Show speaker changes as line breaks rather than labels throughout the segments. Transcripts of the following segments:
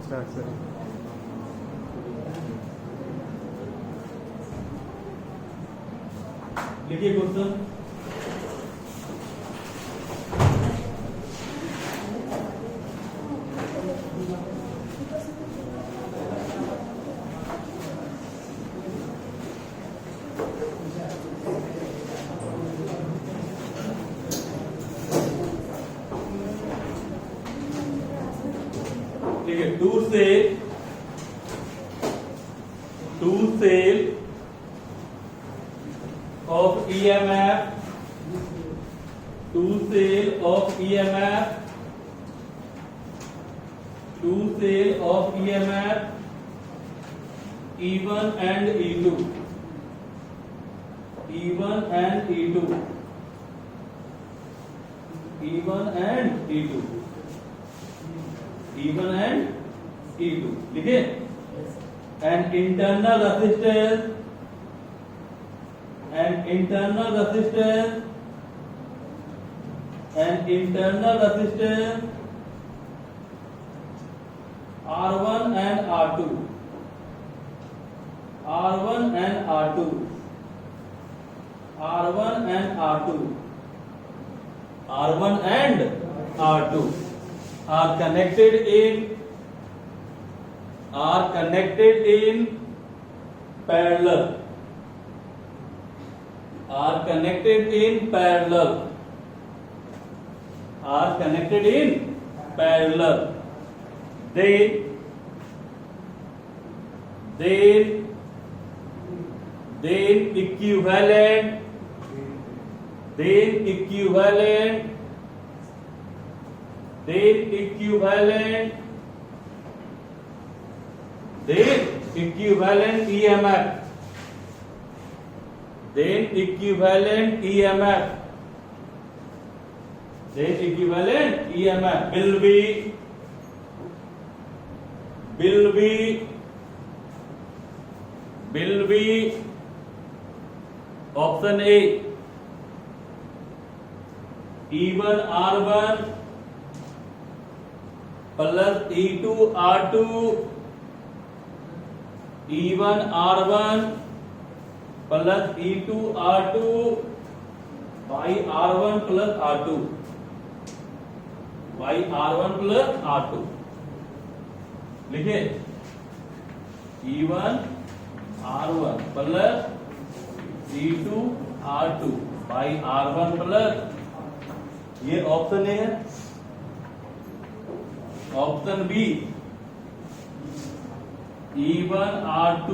Start करें।
लिखिए question. ठीक है, two cell of EMF, two cell of EMF E1 and E2, E1 and E2, E1 and E2, E1 and E2 लिखे। and internal resistance R1 and R2, R1 and R2 are connected in parallel, then equivalent EMF will be option A E1 R1 plus E2 R2, E1 R1 plus E2 R2 by R1 plus R2, लिखे। E1 R1 plus E2 R2 by R1 plus, ये option A है। Option B E1 R2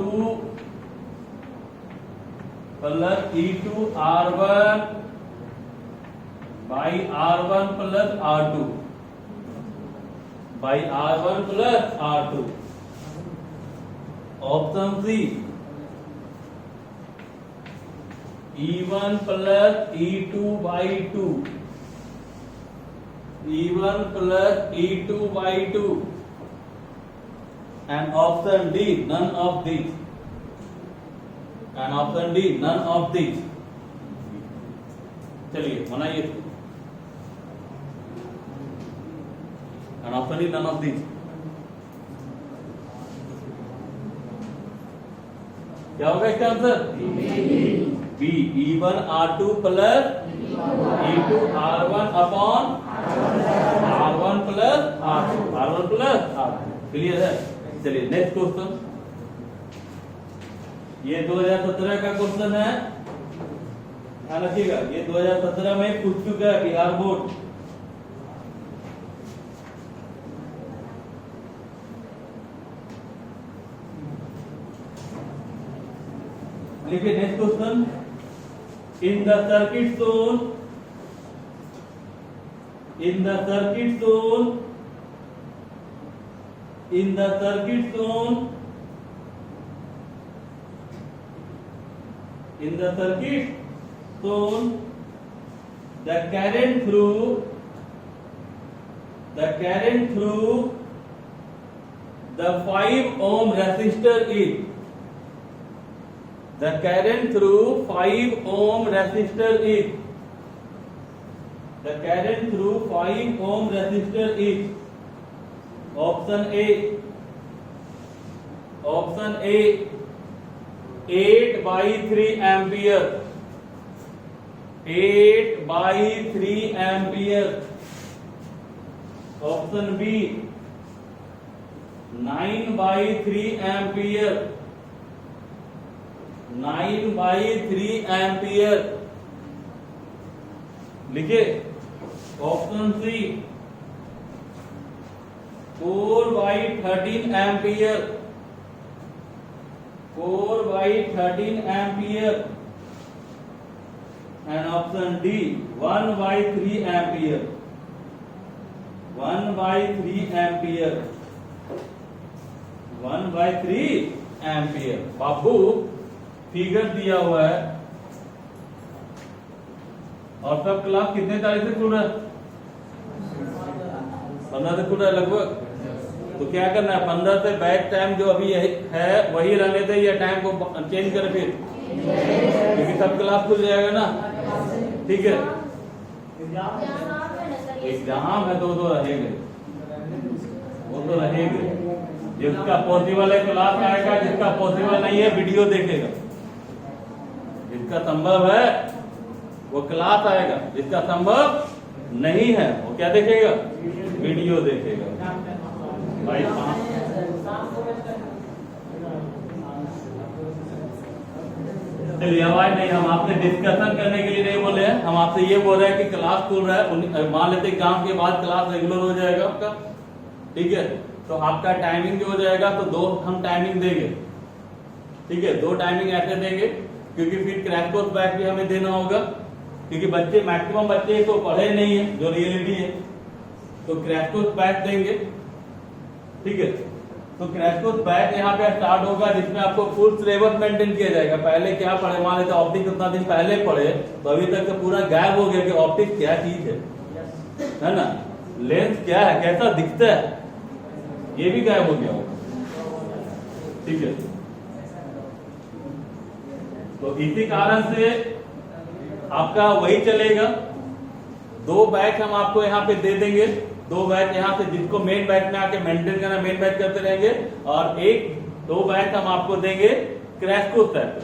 plus E2 R1 by R1 plus R2 option C E1 plus E2 by 2, E1 plus E2 by 2, and option D none of these, चलिए बनाइए। and option D none of these, क्या होगा इसका answer? B E1 R2 plus E2 R1 upon R1 plus R2, clear है। चलिए next question, ये 2017 का question है, ध्यान रखिएगा। ये 2017 में पूछ चुका है बिहार बोर्ड। लिखिए next question, in the circuit zone the current through the 5 ohm resistor is, the current through 5 ohm resistor is, the current through 5 ohm resistor is option A option A 8/3 ampere, 8/3 ampere. Option B 9/3 ampere, 9/3 ampere. लिखिए। Option C 4/13 ampere, 4/13 ampere. And option D 1/3 ampere, 1/3 ampere, 1/3 ampere. बाबू figure दिया हुआ है और सब class कितने तारीख से खुल रहा है? 15 से खुल रहा है लगभग। तो क्या करना है, 15 से बैक टाइम जो अभी है वही रहने दे या टाइम को चेंज करें फिर, क्योंकि सब क्लास खुल जाएगा ना। ठीक है, एग्जाम है तो रहेंगे, वो तो रहेंगे। जिसका पॉसिबल है क्लास आएगा, जिसका पॉसिबल नहीं है वीडियो देखेगा। जिसका संभव है वो क्लास आएगा, जिसका संभव नहीं है वो क्या देखेगा, वीडियो देखेगा। भाई चलिए आवाज नहीं, हम आपसे डिस्कशन करने के लिए नहीं बोले हैं, हम आपसे ये बोल रहे हैं कि क्लास खुल रहा है। मान लेते एग्जाम के बाद क्लास रेगुलर हो जाएगा आपका, ठीक है। तो आपका टाइमिंग जो हो जाएगा तो 2 हम टाइमिंग देंगे, ठीक है। 2 टाइमिंग ऐसे देंगे क्योंकि फिर क्रैश कोर्स बैच भी हमें देना होगा, क्योंकि बच्चे मैक्सिमम बच्चे तो पढ़े नहीं है, जो रियलिटी है। तो क्रैश कोर्स बैच देंगे, ठीक है। तो क्रैश कोर्स बैच यहाँ पे स्टार्ट होगा जिसमें आपको फुल सिलेबस मेंटेन किया जाएगा। पहले क्या पढ़े, मान लेते ऑप्टिक्स उतना दिन पहले पढ़े तो अभी तक तो पूरा गायब हो गया कि ऑप्टिक्स क्या चीज है ना, लेंस क्या है, कैसा दिखता है, ये भी गायब हो गया होगा, ठीक है। तो इसी कारण से आपका वही चलेगा। 2 बैच हम आपको यहाँ पे दे देंगे, 2 बैच यहाँ से जिसको मेन बैच में आके मेंटेन करना, मेन बैच करते रहेंगे। और 2 बैच हम आपको देंगे क्रैश कोर्स टाइप।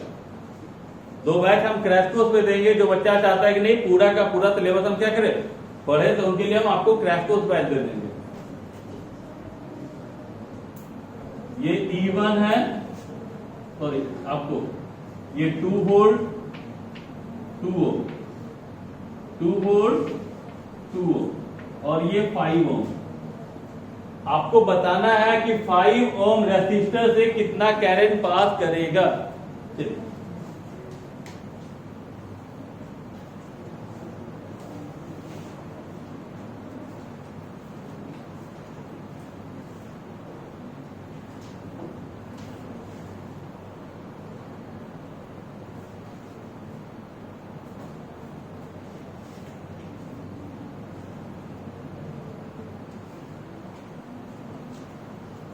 2 बैच हम क्रैश कोर्स पे देंगे। जो बच्चा चाहता है कि नहीं पूरा का पूरा सिलेबस हम क्या करें पढ़े, तो उनके लिए हम आपको क्रैश कोर्स बैच दे देंगे। ये E1 है, सॉरी आपको ये 2 वोल्ट 2 ओम, 2 वोल्ट 2 ओम और ये 5 ओम। आपको बताना है कि 5 ओम रेसिस्टर से कितना करंट पास करेगा।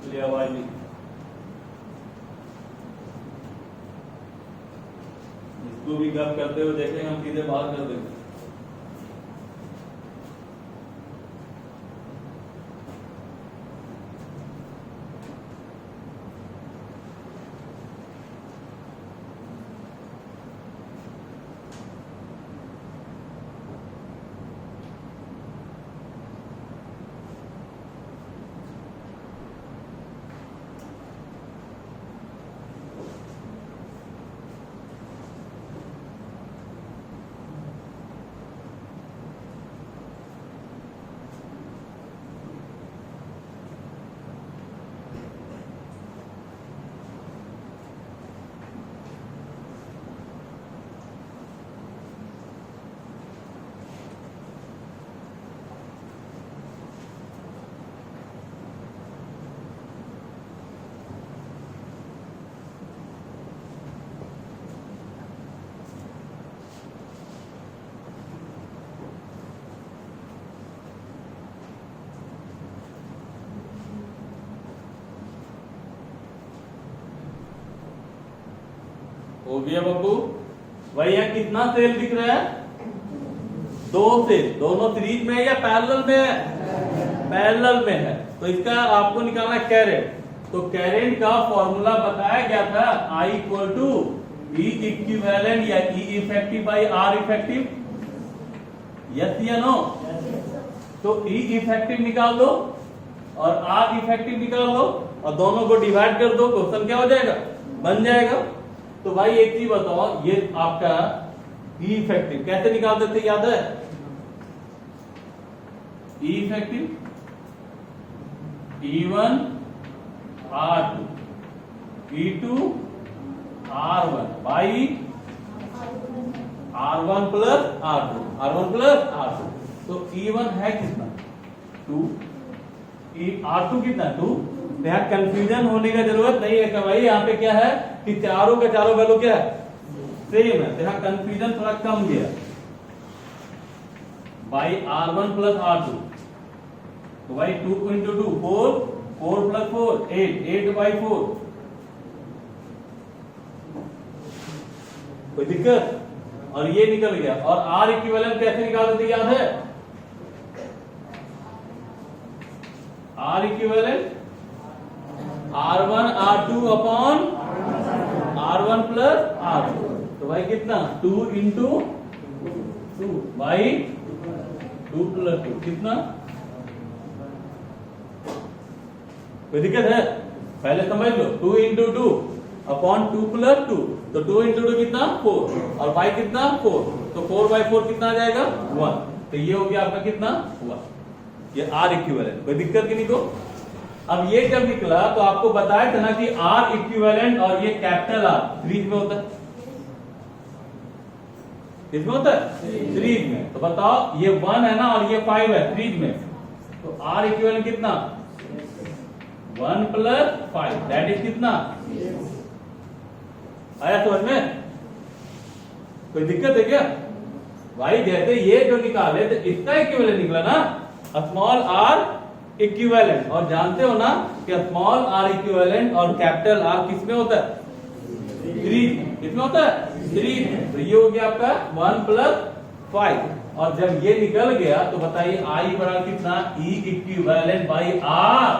चलिए आवाज नहीं, इसको भी गप करते हुए देखेंगे हम, सीधे बाहर कर देंगे। हो गया बब्बू। भैया कितना सेल दिख रहा है, 2 सेल, दोनों सीरीज में है या पैरेलल में है, पैरेलल में है। तो इसका आपको निकालना कैरेट, तो कैरेंट का फॉर्मूला बताया गया था I equal to E equivalent या E effective by R effective, yes या नो? तो E इफेक्टिव निकाल दो और R इफेक्टिव निकाल दो और दोनों को डिवाइड कर दो, क्वेश्चन क्या हो जाएगा? बन जाएगा। तो भाई एक चीज बताओ, ये आपका E इफेक्टिव कैसे निकालते थे, याद है? E effective E1 R2 E2 R1 by R1 plus R2 तो E1 है कितना? 2, R2 कितना? 2। यहाँ कंफ्यूजन होने का जरूरत नहीं है कि भाई यहाँ पे क्या है कि चारों के चारों वैल्यू क्या है? सेम है। तो यहाँ कंफ्यूजन थोड़ा कम गया। बाई R1 प्लस R2 तो भाई 2 इंटू 2 4, 4 प्लस 4 8 बाई 4। कोई दिक्कत? और ये निकल गया। और R इक्विवेलेंट कैसे निकालते थे, याद है? R equivalent R1 R2 upon R1 plus R2 तो भाई कितना? 2 इंटू 2 बाई 2 प्लस 2 कितना? कोई दिक्कत है? पहले समझ लो। 2 इंटू 2 अपॉन 2 प्लस 2 तो 2 इंटू 2 कितना? 4 और बाई कितना? 4 तो 4 बाई 4 कितना आ जाएगा? 1। तो ये हो गया आपका कितना? 1। ये R इक्विवेलेंट। कोई दिक्कत की नहीं को? अब ये जब निकला तो आपको बताया था ना कि R इक्विवेलेंट और ये कैपिटल R सीरीज में होता है। किसमें होता है? सीरीज में। तो बताओ ये 1 है ना और ये 5 है सीरीज में, तो R इक्विवेलेंट कितना? 1 प्लस 5 दैट इज कितना? आया समझ में? कोई दिक्कत है क्या? भाई जैसे ये जो निकाले तो इसका इक्विवेलेंट निकला ना, स्मॉल r इक्विवेलेंट। और जानते हो ना कि स्मॉल r इक्विवेलेंट और कैपिटल R किसमें होता है? सीरीज। किसमें होता है? सीरीज। तो ये हो गया आपका 1 प्लस 5। और जब ये निकल गया तो बताइए I बराबर कितना? E equivalent by R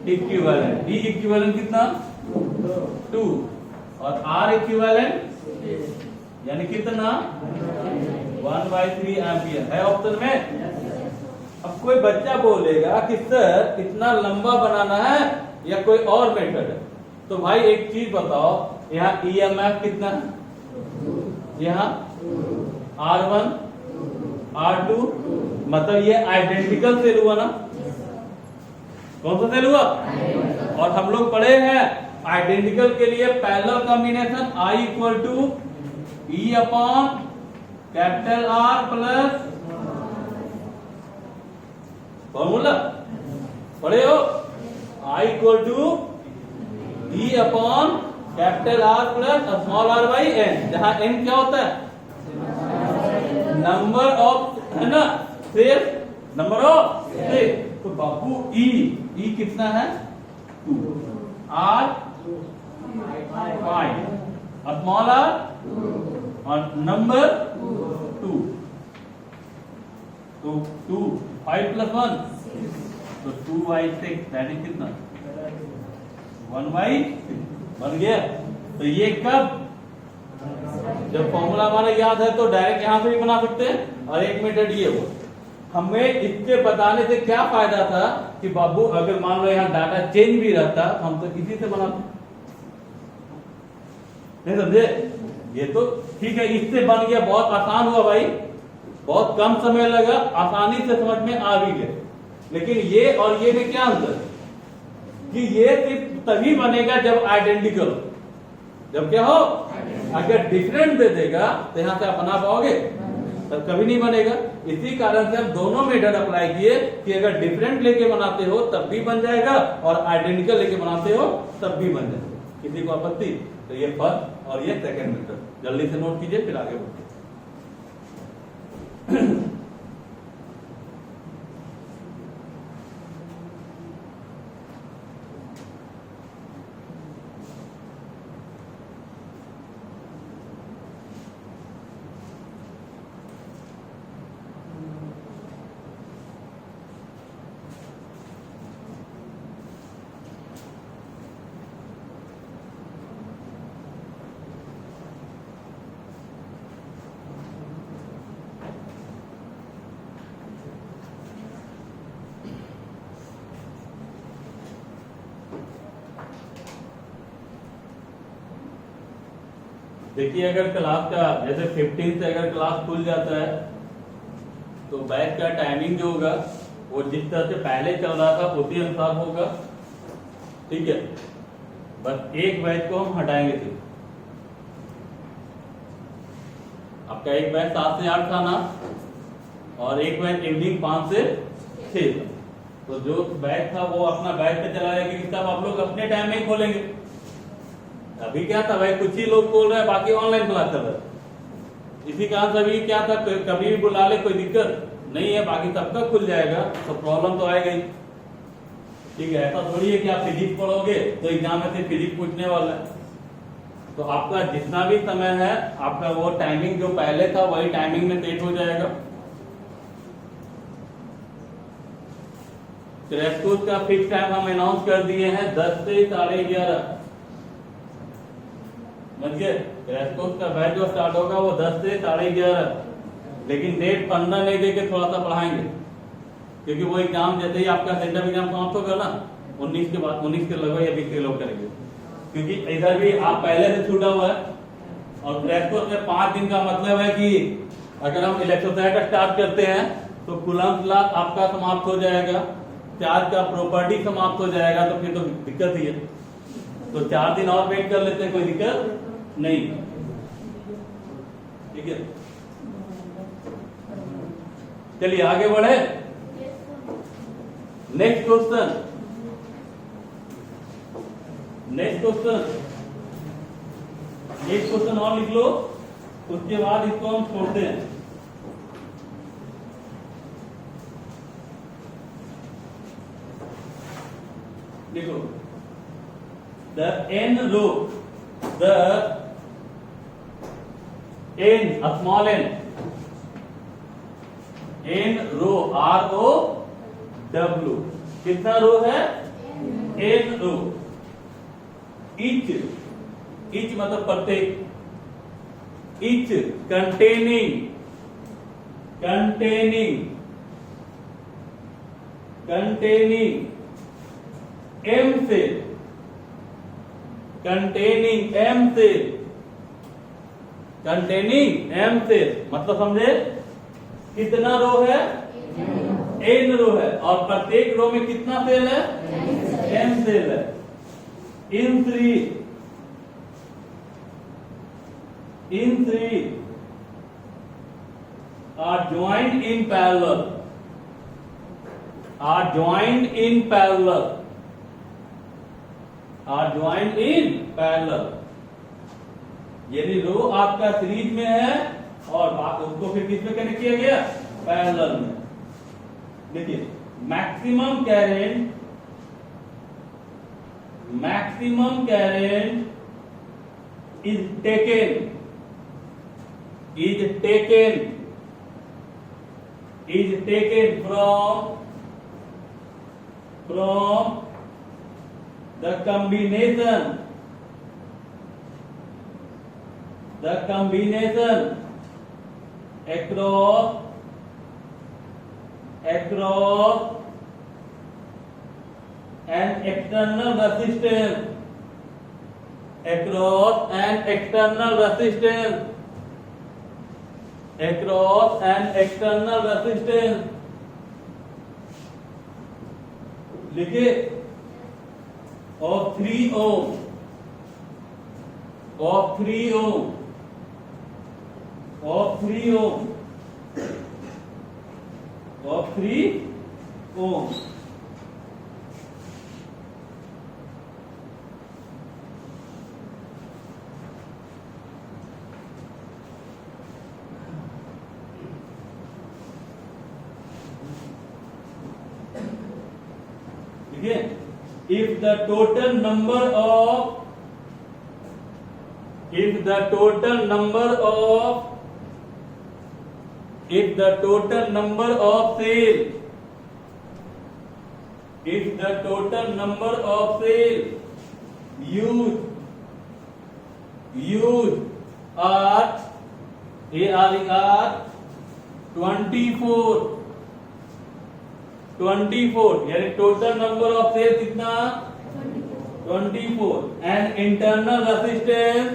equivalent. E equivalent कितना? 2 और R इक्विवेलेंट यानी कितना? 1/3 एम्पियर है ऑप्शन में। अब कोई बच्चा बोलेगा कि सर इतना लंबा बनाना है या कोई और मेथड है? तो भाई एक चीज बताओ, यहाँ EMF कितना है? यहाँ R1 R2 मतलब ये आइडेंटिकल सेल हुआ ना? कौन सा सेल हुआ? और हम लोग पढ़े हैं आइडेंटिकल के लिए parallel combination I equal to E upon capital R plus formula पढ़े हो? I equal to E upon capital R plus small r by n, जहां n क्या होता है? नंबर ऑफ, है ना, सेल, नंबर ऑफ सेल। तो बापू E कितना है? 2, R 5, स्मॉल r और नंबर 2 तो 2 5 प्लस 1 तो 2/6 दैट इज कितना? 1/6 बन गया। तो ये कब? जब फॉर्मूला हमारा याद है तो डायरेक्ट यहां से भी बना सकते हैं। और एक मेथड ये हो, हमें इसके बताने से क्या फायदा था कि बाबू अगर मान लो यहाँ डाटा चेंज भी रहता तो हम तो इसी से बनाते, नहीं समझे? ये तो ठीक है, इससे बन गया, बहुत आसान हुआ भाई, बहुत कम समय लगा, आसानी से समझ में आ भी गया। लेकिन ये और ये में क्या अंतर कि ये सिर्फ तभी बनेगा जब आइडेंटिकल, जब क्या हो? अगर डिफरेंट दे देगा तो यहां से अपना पाओगे तब कभी नहीं बनेगा। इसी कारण से हम दोनों मेथड अप्लाई किए कि अगर डिफरेंट लेके बनाते हो तब भी बन जाएगा और आइडेंटिकल लेके बनाते हो तब भी बन जाएगा। किसी को आपत्ति? तो ये फर्स्ट और ये सेकंड मेथड जल्दी से नोट कीजिए, फिर आगे बढ़ते। देखिए अगर क्लास का जैसे 15 से अगर क्लास खुल जाता है तो बैच का टाइमिंग जो होगा वो जिस तरह से पहले चल रहा था उसी अनुसार होगा, ठीक है। बस एक बैच को हम हटाएंगे सिर्फ। आपका एक बैच 7 से 8 था ना, और एक बैच इवनिंग 5 से 6 था। तो जो बैच था वो अपना बैच पे चला जाएगा कि सब आप लोग अपने टाइम में ही खोलेंगे। अभी क्या था भाई, कुछ ही लोग खोल रहे हैं, बाकी ऑनलाइन क्लास कर रहे हैं। इसी कारण से अभी क्या था, कभी भी बुला ले कोई दिक्कत नहीं है, बाकी सबका खुल जाएगा, तो प्रॉब्लम तो आएगा ही, ठीक है। ऐसा थोड़ी है कि आप फिजिक्स पढ़ोगे तो एग्जाम में से फिजिक्स पूछने वाला है। तो आपका जितना भी समय है आपका वो टाइमिंग जो पहले था वही टाइमिंग में सेट हो जाएगा। क्रैश कोर्स का फिक्स टाइम हम अनाउंस कर दिए हैं 10 से 11:30, समझ गए। क्रैश कोर्स का बैच जो स्टार्ट होगा वो 10 से 11:30, लेकिन डेट 15 नहीं देके थोड़ा सा बढ़ाएंगे, क्योंकि वो एग्जाम जैसे ही आपका सेंटर एग्जाम समाप्त होगा ना 19 के बाद 19 के लगभग या 20 के लोग करेंगे, क्योंकि इधर भी आप पहले से छूटा हुआ है। और क्रैश कोर्स में 5 दिन का मतलब है कि अगर हम इलेक्ट्रोसाइट स्टार्ट करते हैं तो कूलम्ब लॉ आपका समाप्त हो जाएगा, चार्ज का प्रॉपर्टी समाप्त हो जाएगा, तो फिर तो दिक्कत ही है। तो 4 दिन और वेट कर लेते हैं, कोई दिक्कत नहीं, ठीक है। चलिए आगे बढ़े। नेक्स्ट क्वेश्चन, एक क्वेश्चन और लिख लो, उसके बाद इसको हम छोड़ते हैं। देखो, the n row, the n, a small n row, ROW, कितना रो है, n रो। each मतलब प्रत्येक, each containing m cell, मतलब समझे कितना रो है, n रो है, और प्रत्येक रो में कितना सेल है, m सेल है। in three are joined in parallel, यानी रो आपका सीरीज में है और उसको फिर किस में कनेक्ट किया गया, पैरेलल में। देखिए maximum current is taken from the combination across an external resistance, लिखिए, of 3 ohm, if the total number of cells used are 24, यानी टोटल नंबर ऑफ सेल्स कितना, 24, and internal resistance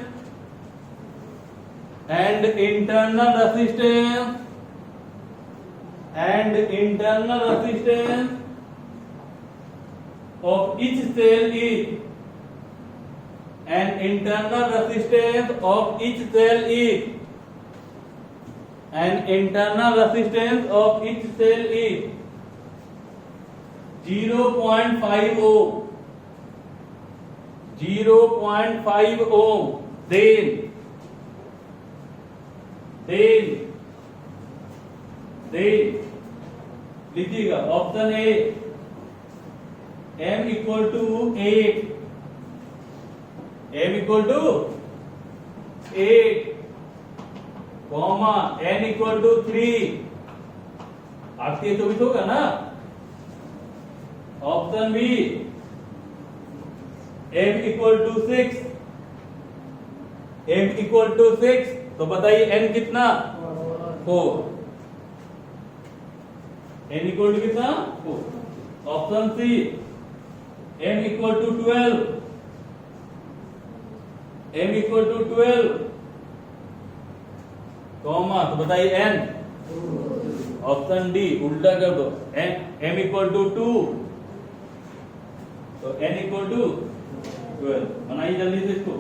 and internal resistance of each cell is and internal resistance of each cell is 0.5 ohm. 0.5 ohm. Then लीजिएगा option A m equal to 8, comma n equal to 3, 8 के 24 होगा ना। Option B m equal to 6, तो बताइए n कितना 4, n equal to कितना 4। Option C m equal to 12, comma तो बताइए n। ऑप्शन डी उल्टा कर दो, m इक्वल टू 2, तो n इक्वल टू 12। बनाइए जल्दी से इसको।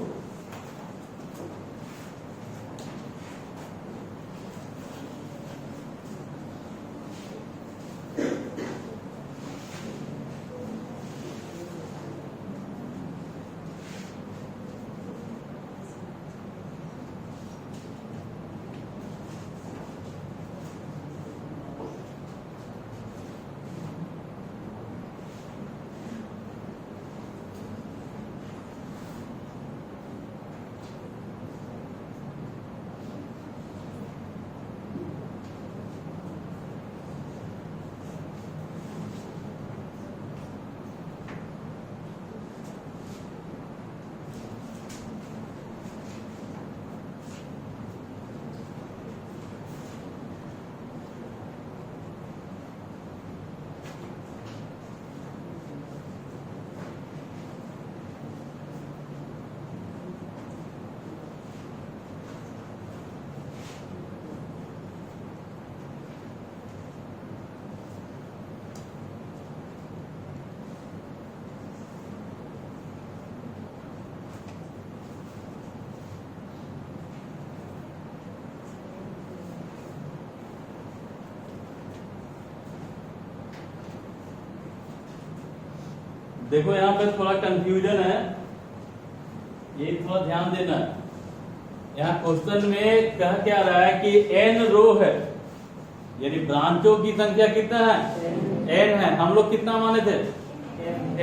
देखो यहाँ पे थोड़ा कंफ्यूजन है, ये थोड़ा ध्यान देना है। यहाँ क्वेश्चन में कह क्या रहा है कि n रो है, यानी ब्रांचों की संख्या कितना है n है। हम लोग कितना माने थे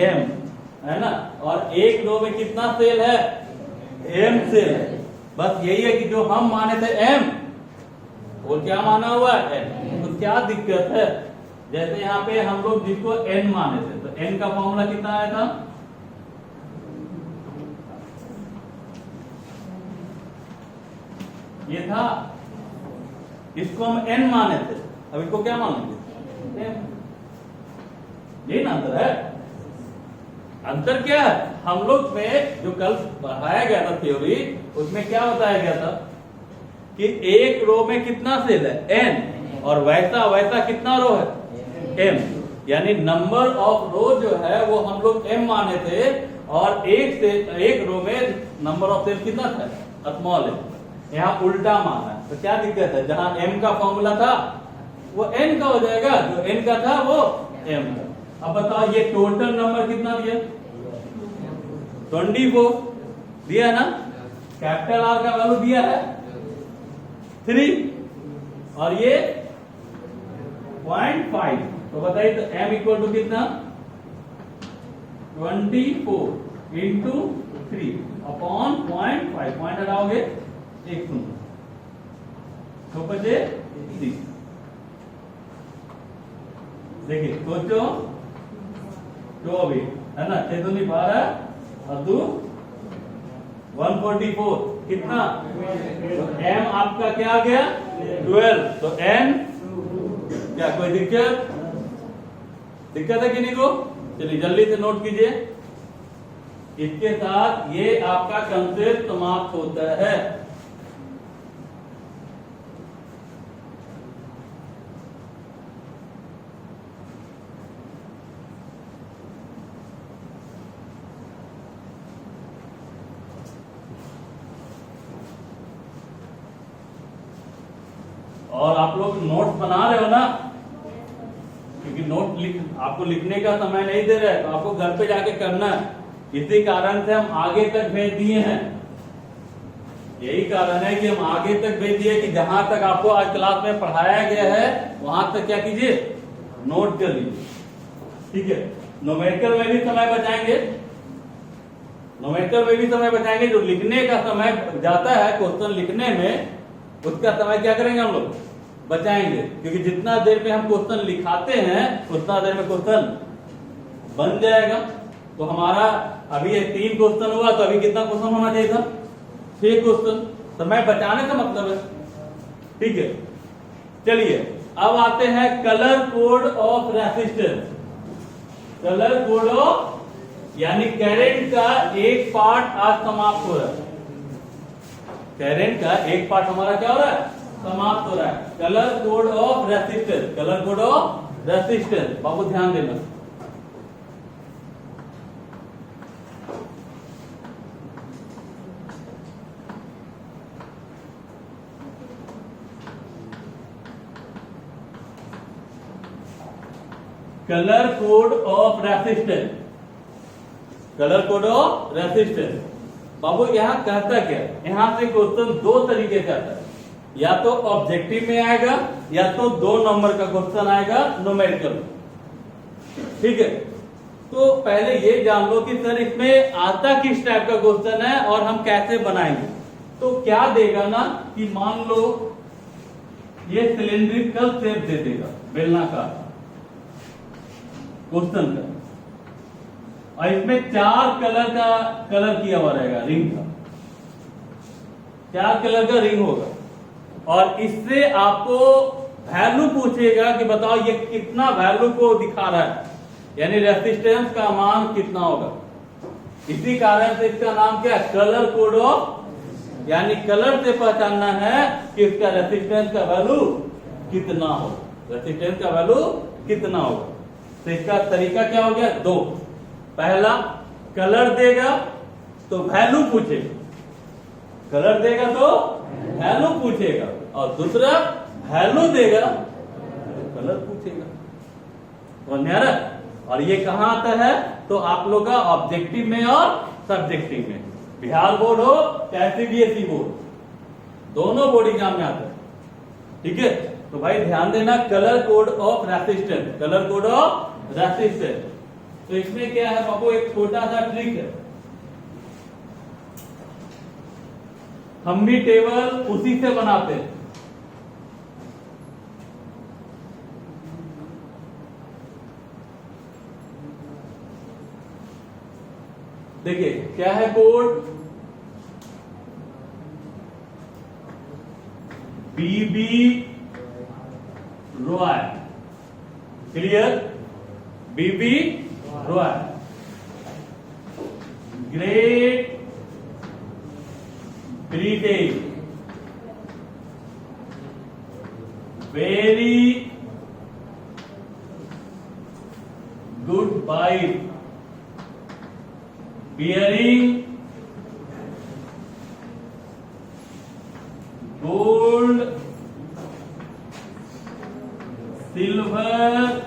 m, है ना। और एक रो में कितना सेल है m सेल है। बस यही है कि जो हम माने थे m और क्या माना हुआ है n। तो क्या दिक्कत है, जैसे यहाँ पे हम लोग जिसको n माने थे, तो n का फॉर्मूला कितना आया था, ये था। इसको हम n माने थे, अब इसको क्या मानेंगे m। ये ना अंतर है। अंतर क्या है, हम लोग में जो कल पढ़ाया गया था थ्योरी, उसमें क्या बताया गया था कि एक रो में कितना सेल है n, और वैसा कितना रो है m। यानी नंबर ऑफ रो जो है वो हम लोग m माने थे, और एक रो में नंबर ऑफ सेल कितना था स्मॉल m। यहाँ उल्टा माना है, तो क्या दिक्कत है, जहां m का फॉर्मूला था वो n का हो जाएगा, जो n का था वो m का। अब बताओ ये टोटल नंबर कितना दिया, 24 दिया ना। कैपिटल R का वैल्यू दिया है 3, और ये 0.5, तो बताइए तो m इक्वल टू कितना 24 इंटू 3 अपॉन 0.5। पॉइंट हटाओगे 1 0, तो बचे 30। देखिए सोचो 24 है ना, 6 दूनी 12 और 2 144 कितना, तो m आपका क्या आ गया 12, तो n क्या कोई दिक्कत है कि नहीं को। चलिए जल्दी से नोट कीजिए। इसके साथ ये आपका कंसेप्ट समाप्त होता है। और आप लोग नोट बना रहे हो ना, क्योंकि आपको लिखने का समय नहीं दे रहे, तो आपको घर पे जाके करना है। इसी कारण से हम आगे तक भेज दिए हैं, यही कारण है कि हम आगे तक भेज दिए कि जहां तक आपको आज क्लास में पढ़ाया गया है वहां तक क्या कीजिए, नोट कर लीजिए। ठीक है, न्यूमेरिकल में भी समय बचाएंगे, न्यूमेरिकल में भी समय बचाएंगे। जो लिखने का समय जाता है क्वेश्चन लिखने में, उसका समय क्या करेंगे हम लोग, बचाएंगे। क्योंकि जितना देर में हम क्वेश्चन लिखाते हैं उतना देर में क्वेश्चन बन जाएगा। तो हमारा अभी ये 3 क्वेश्चन हुआ, तो अभी कितना क्वेश्चन होना चाहिए था, 6 क्वेश्चन। समय बचाने का मतलब है। ठीक है, चलिए अब आते हैं colour code of resistance. Colour code of यानी करंट का एक पार्ट आज समाप्त हो रहा है। करंट का एक पार्ट हमारा क्या हो रहा है, समाप्त हो रहा है। Colour code of resistance, colour code of resistance, बाबू ध्यान देना। Colour code of resistance, colour code of resistance. बाबू यहां कहता क्या, यहां से क्वेश्चन 2 तरीके से आता है, या तो ऑब्जेक्टिव में आएगा या तो 2 नंबर का क्वेश्चन आएगा न्यूमेरिकल। ठीक है, तो पहले ये जान लो कि सर इसमें आता किस टाइप का क्वेश्चन है और हम कैसे बनाएंगे। तो क्या देगा ना कि मान लो ये सिलिंड्रिकल शेप दे देगा, बेलनाकार क्वेश्चन का, और इसमें 4 कलर किया हुआ रहेगा, रिंग का 4 कलर का रिंग होगा। और इससे आपको वैल्यू पूछेगा कि बताओ ये कितना वैल्यू को दिखा रहा है, यानी रेसिस्टेंस का मान कितना होगा। इसी कारण से इसका नाम क्या है, कलर कोड ऑफ, यानी कलर से पहचानना है कि इसका रेसिस्टेंस का वैल्यू कितना हो, रेसिस्टेंस का वैल्यू कितना होगा। तो इसका तरीका क्या हो गया, 2। पहला कलर देगा तो वैल्यू पूछेगा, कलर देगा तो वैल्यू पूछेगा, और दूसरा वैल्यू देगा तो कलर पूछेगा। समझ में आ रहा है? और ये कहां आता है, तो आप लोग का ऑब्जेक्टिव में और सब्जेक्टिव में, बिहार बोर्ड हो चाहे सीबीएसई बोर्ड, दोनों बोर्ड एग्जाम में आता है। ठीक है, तो भाई ध्यान देना, colour code of resistance, colour code of resistance. तो इसमें क्या है बाबू, एक छोटा सा ट्रिक है। हम भी टेबल उसी से बनाते हैं। देखिए क्या है code, BB Roy, clear, BB Roy, Great Britain, very good bite, bearing gold, silver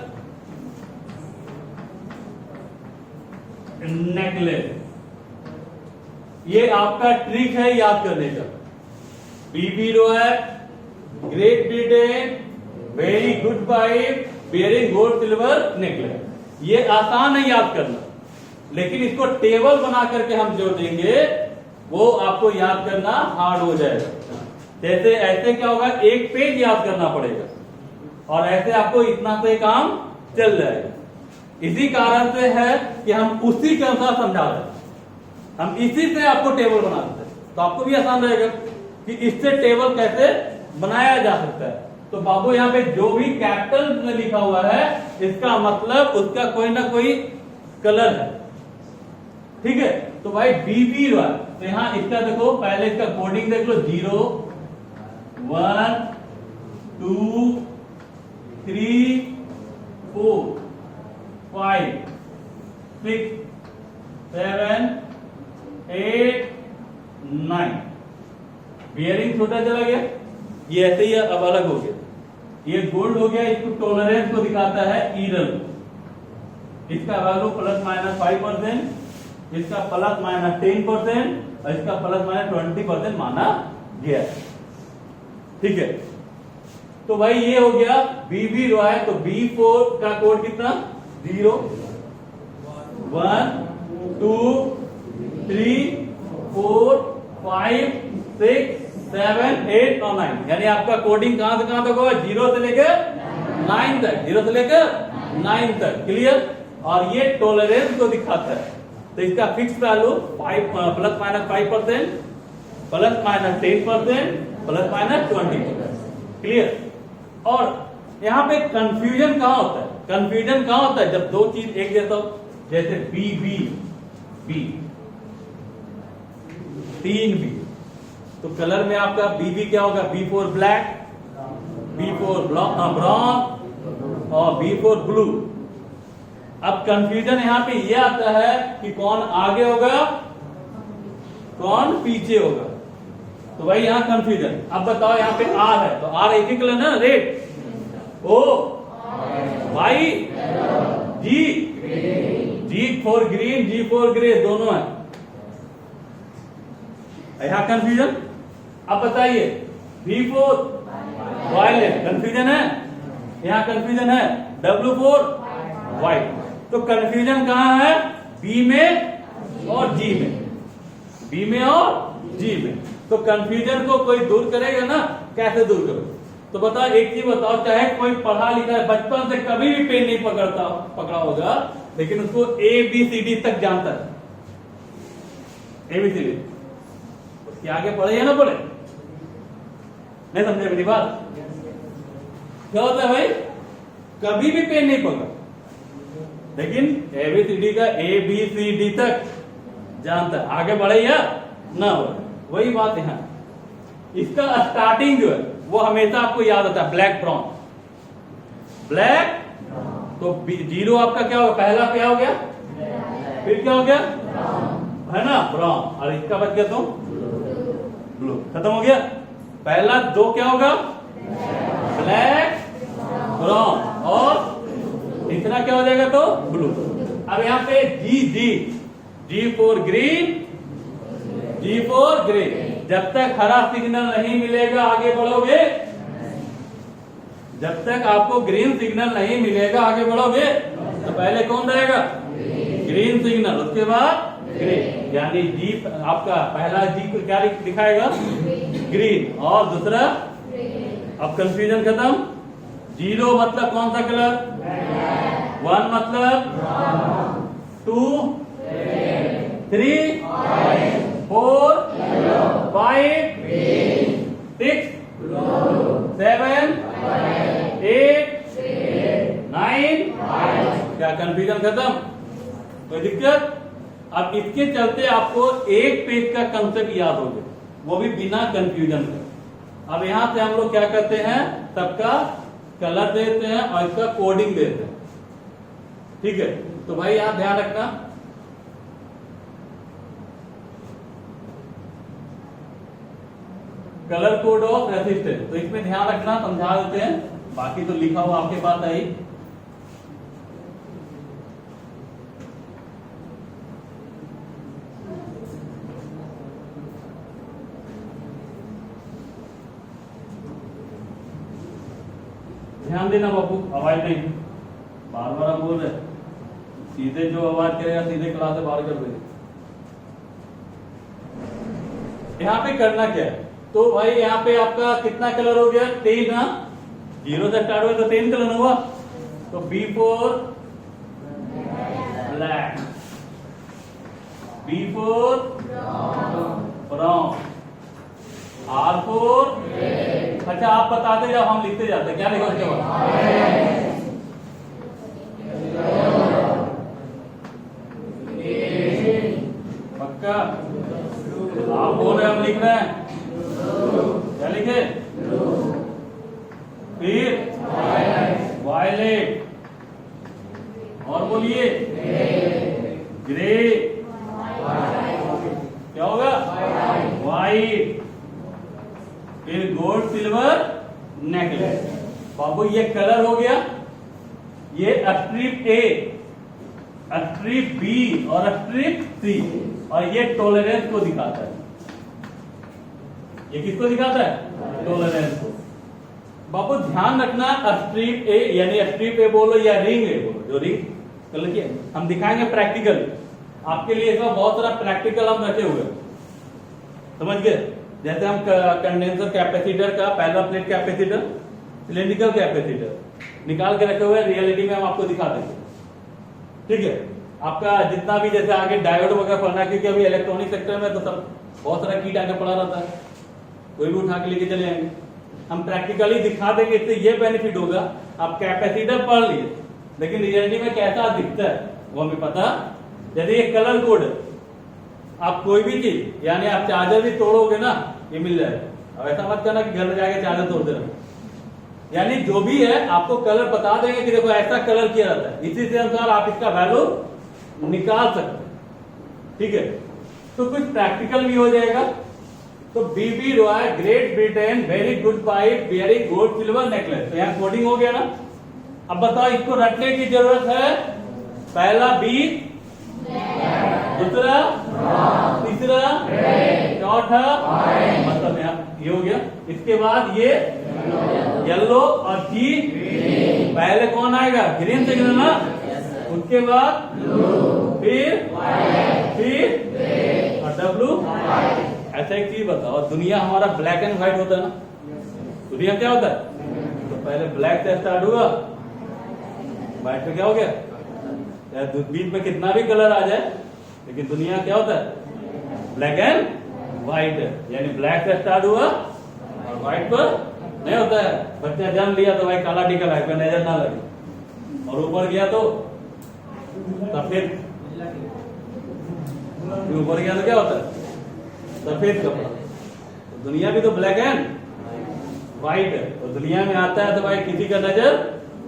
necklace. ये आपका ट्रिक है याद करने का। BB Roy, Great Britain, very good bite, bearing gold silver necklace. ये आसान है याद करना, लेकिन इसको टेबल बना करके हम जो देंगे वो आपको याद करना हार्ड हो जाएगा। जैसे ऐसे क्या होगा, एक पेज याद करना पड़ेगा, और ऐसे आपको इतना से काम चल जाएगा। इसी कारण से है कि हम उसी के अनुसार समझा रहे हैं, हम इसी से आपको टेबल बना देते हैं, तो आपको भी आसान रहेगा कि इससे टेबल कैसे बनाया जा सकता है। तो बाबू यहाँ पे जो भी कैपिटल में लिखा हुआ है, इसका मतलब उसका कोई ना कोई कलर है। ठीक है, तो भाई बीबी रॉय, तो यहां इसका देखो, पहले इसका कोडिंग देख लो, 0 1 2 3 4 5 6 7 8 9। बियरिंग छोटा चला गया, ये ऐसे ही अब अलग हो गया। ये गोल्ड हो गया, इसको टॉलरेंस को दिखाता है ईरन। इसका वैल्यू ±5%, इसका ±10% और इसका ±20% माना गया। ठीक है, तो भाई ये हो गया बीबी रो है, तो B4 का कोड कितना 0 1 2 3 4 5 6 7 8 और 9, यानी आपका कोडिंग कहां से कहां तक होगा, 0 से लेकर 9 तक, 0 से लेकर 9 तक। क्लियर। और ये टॉलरेंस को दिखाता है, तो इसका फिक्स वैल्यू ±5%, ±10%, ±20%। क्लियर। और यहां पे कंफ्यूजन कहां होता है, कंफ्यूजन कहां होता है, जब दो चीज एक जैसा हो, जैसे बी 3B, तो कलर में आपका बीबी क्या होगा, B4 ब्लैक, B4 ब्राउन और B4 ब्लू। अब कंफ्यूजन यहां पे ये आता है कि कौन आगे होगा कौन पीछे होगा, तो भाई यहां कंफ्यूजन। अब बताओ यहां पे आर है, तो आर एक ही कलर ना, red, O Y, G for green, G for grey, दोनों है। यहां कंफ्यूजन। अब बताइए B4 वायलेट, कंफ्यूजन है, यहां कंफ्यूजन है, W4 व्हाइट। तो कंफ्यूजन कहां है, बी में और जी में, बी में और जी में। तो कंफ्यूजन को कोई दूर करेगा ना, कैसे दूर करो, तो बताओ एक चीज बताओ, चाहे कोई पढ़ा लिखा है, बचपन से कभी भी पेन नहीं पकड़ा होगा, लेकिन उसको ABCD तक जानता है, ABCD, उसके आगे पढ़े या ना पढ़े, नहीं समझे मेरी बात। क्या होता है भाई, कभी भी पेन नहीं पकड़ा, लेकिन ABCD का ABCD तक जानता है, आगे बढ़े या ना बढ़े। वही बात यहां, इसका स्टार्टिंग जो है वो हमेशा आपको याद आता है, ब्लैक ब्राउन, ब्लैक, तो 0 आपका क्या होगा, पहला क्या हो गया, फिर क्या हो गया, है ना ब्राउन, और इसका बच गया तो ब्लू, खत्म हो गया। पहला 2 क्या होगा, ब्लैक ब्राउन, और तीसरा क्या हो जाएगा तो ब्लू। अब यहाँ पे G for green, G for grey, जब तक हरा सिग्नल नहीं मिलेगा आगे बढ़ोगे, जब तक आपको ग्रीन सिग्नल नहीं मिलेगा आगे बढ़ोगे, तो पहले कौन रहेगा, ग्रीन सिग्नल, उसके बाद ग्रे, यानी जी आपका पहला जी को क्या दिखाएगा, ग्रीन, और दूसरा, अब कंफ्यूजन खत्म। 0 मतलब कौन सा कलर, 1 मतलब 2 3 4 5 6 7 8 9, क्या कंफ्यूजन खत्म, कोई दिक्कत। अब इसके चलते आपको एक पेज का कंसेप्ट याद हो गया, वो भी बिना कंफ्यूजन के। अब यहां से हम लोग क्या करते हैं, सबका कलर देते हैं और इसका कोडिंग देते हैं। ठीक है, तो भाई यहां ध्यान रखना, कलर कोड ऑफ रेसिस्टेंस, तो इसमें ध्यान रखना, समझा देते हैं, बाकी तो लिखा हुआ आपके पास है ही। ध्यान देना बाबू, आवाज नहीं, बार बार हम बोल रहे, सीधे जो आवाज करेगा सीधे क्लास से बाहर कर देंगे। यहाँ पे करना क्या है, तो भाई यहाँ पे आपका कितना कलर हो गया, 3 ना, 0 से स्टार्ट हुआ तो 3 कलर हुआ, तो B4 black, B4 brown, R4, अच्छा आप बताते जाओ, हम लिखते जाते, क्या लिखा उसके बाद, पक्का आप बोल रहे हम लिख रहे हैं, क्या लिखे, फिर वायलेट, और बोलिए ग्रे, क्या होगा, वाइट, फिर गोल्ड सिल्वर नेकलेस। बाबू बाबू ये कलर हो गया, ये स्ट्रिप ए, स्ट्रिप बी और स्ट्रिप सी, और ये टॉलरेंस को दिखाता है। ये किसको दिखाता है? टॉलरेंस को। बाबू ध्यान रखना, स्ट्रिप ए यानी स्ट्रिप ए बोलो या रिंग ए बोलो, जो रिंग कलर की हम दिखाएंगे प्रैक्टिकल आपके लिए। इसमें बहुत सारा प्रैक्टिकल हम रखे हुए, समझ गए? जैसे हम कंडेंसर कैपेसिटर का parallel plate capacitor, cylindrical capacitor निकाल के रखे हुए, रियलिटी में हम आपको दिखा देंगे। ठीक है, आपका जितना भी जैसे आगे डायोड वगैरह पढ़ना है, क्योंकि अभी इलेक्ट्रॉनिक सेक्टर में तो सब बहुत सारा कीट आगे पड़ा रहता है, कोई भी उठा के लेके चले आएंगे। हम प्रैक्टिकली दिखा देंगे, इससे ये बेनिफिट होगा आप कैपेसिटर पढ़ लिए, लेकिन रियलिटी में कैसा दिखता है वो हमें पता। यदि ये कलर कोड आप कोई भी चीज यानी आप चार्जर भी तोड़ोगे ना, ये मिल जाएगा। अब ऐसा मत करना कि घर में जाके चार्जर तोड़ देना, यानी जो भी है आपको कलर बता देंगे कि देखो ऐसा कलर किया जाता है, इसी से अनुसार आप इसका वैल्यू निकाल सकते हैं। ठीक है, तो कुछ प्रैक्टिकल भी हो जाएगा। तो BB Roy Great Britain very good pipe very gold silver necklace, तो यहाँ कोडिंग हो गया ना। अब बताओ इसको रटने की जरूरत है। पहला बी, दूसरा, तीसरा, चौथा, मतलब यहाँ ये हो गया। इसके बाद ये येलो और जी, पहले कौन आएगा? ग्रीन सिग्नल ना, उसके बाद फिर और डब्लू। ऐसा एक चीज बताओ, दुनिया हमारा ब्लैक एंड व्हाइट होता है ना, दुनिया क्या होता है? तो पहले ब्लैक से स्टार्ट हुआ, व्हाइट पे क्या हो गया? बीच में कितना भी कलर आ जाए, लेकिन दुनिया क्या होता है? ब्लैक एंड व्हाइट है। यानी ब्लैक से स्टार्ट हुआ और व्हाइट पर नहीं होता है। बच्चा जन्म लिया तो भाई काला टीका लगा, नजर ना लगे, और ऊपर गया तो सफेद, ऊपर गया तो क्या होता है? सफेद कपड़ा। तो दुनिया भी तो ब्लैक एंड व्हाइट है, तो दुनिया में आता है तो भाई किसी का नजर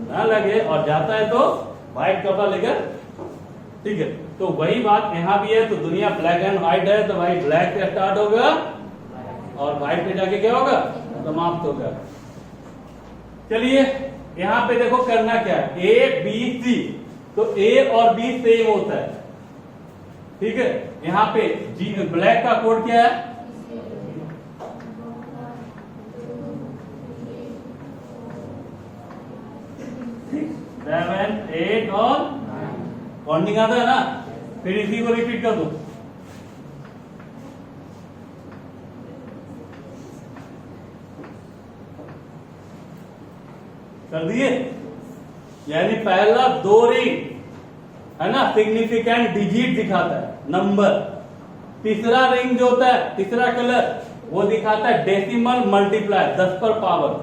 ना लगे, और जाता है तो व्हाइट कपड़ा लेकर। ठीक है, तो वही बात यहाँ भी है। तो दुनिया ब्लैक एंड व्हाइट है, तो भाई ब्लैक से स्टार्ट होगा और व्हाइट पे जाके क्या होगा? समाप्त होगा। चलिए यहाँ पे देखो करना क्या है, ए बी सी, तो ए और बी सेम होता है। ठीक है, यहाँ पे जी ब्लैक का कोड क्या है? 7, 8 और काउंटिंग आता है ना, फिर इसी को रिपीट कर दो। कर दिए? यानी पहला दो रिंग है ना, सिग्निफिकेंट डिजिट दिखाता है, नंबर। तीसरा रिंग जो होता है, तीसरा कलर, वो दिखाता है डेसिमल मल्टीप्लाई, 10 पर पावर।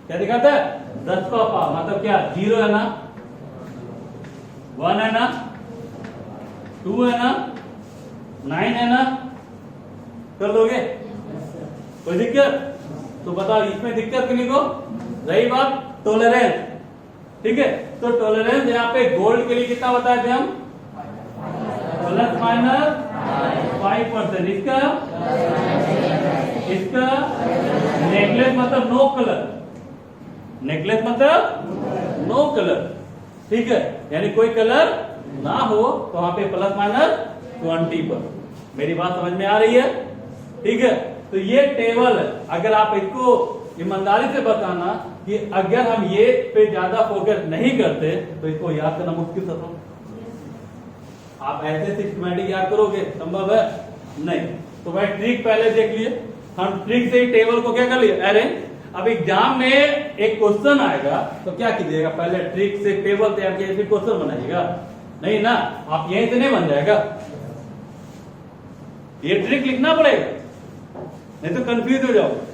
क्या दिखाता है? 10 पर पावर। मतलब क्या? 0 है ना, 1 है ना, 2 है ना, 9 है ना, कर लोगे? कोई दिक्कत? तो बताओ इसमें दिक्कत किन्हीं को? रही बात टॉलरेंस। ठीक है, तो टॉलरेंस यहाँ पे गोल्ड के लिए कितना बताए थे हम? Plus minus 5%। इसका नेकलेस मतलब नो कलर, नेकलेस मतलब नो कलर। ठीक है, यानी कोई कलर ना हो तो वहां पे प्लस माइनस 20 पर। मेरी बात समझ में आ रही है? ठीक है, तो ये टेबल है। अगर आप इसको ईमानदारी से बताना कि अगर हम ये पे ज्यादा फोकस नहीं करते तो इसको याद करना मुश्किल था। आप ऐसे सिस्टमैटिक याद करोगे? संभव है नहीं। तो भाई ट्रिक पहले देख लिए, हम ट्रिक से ही टेबल को क्या कर लिए? अरेंज। अब एग्जाम में एक क्वेश्चन आएगा तो क्या कीजिएगा? पहले ट्रिक से टेबल तैयार किया फिर क्वेश्चन बनाइएगा? नहीं ना, आप यहीं से नहीं बन जाएगा, ये ट्रिक लिखना पड़ेगा, नहीं तो कंफ्यूज हो जाओगे।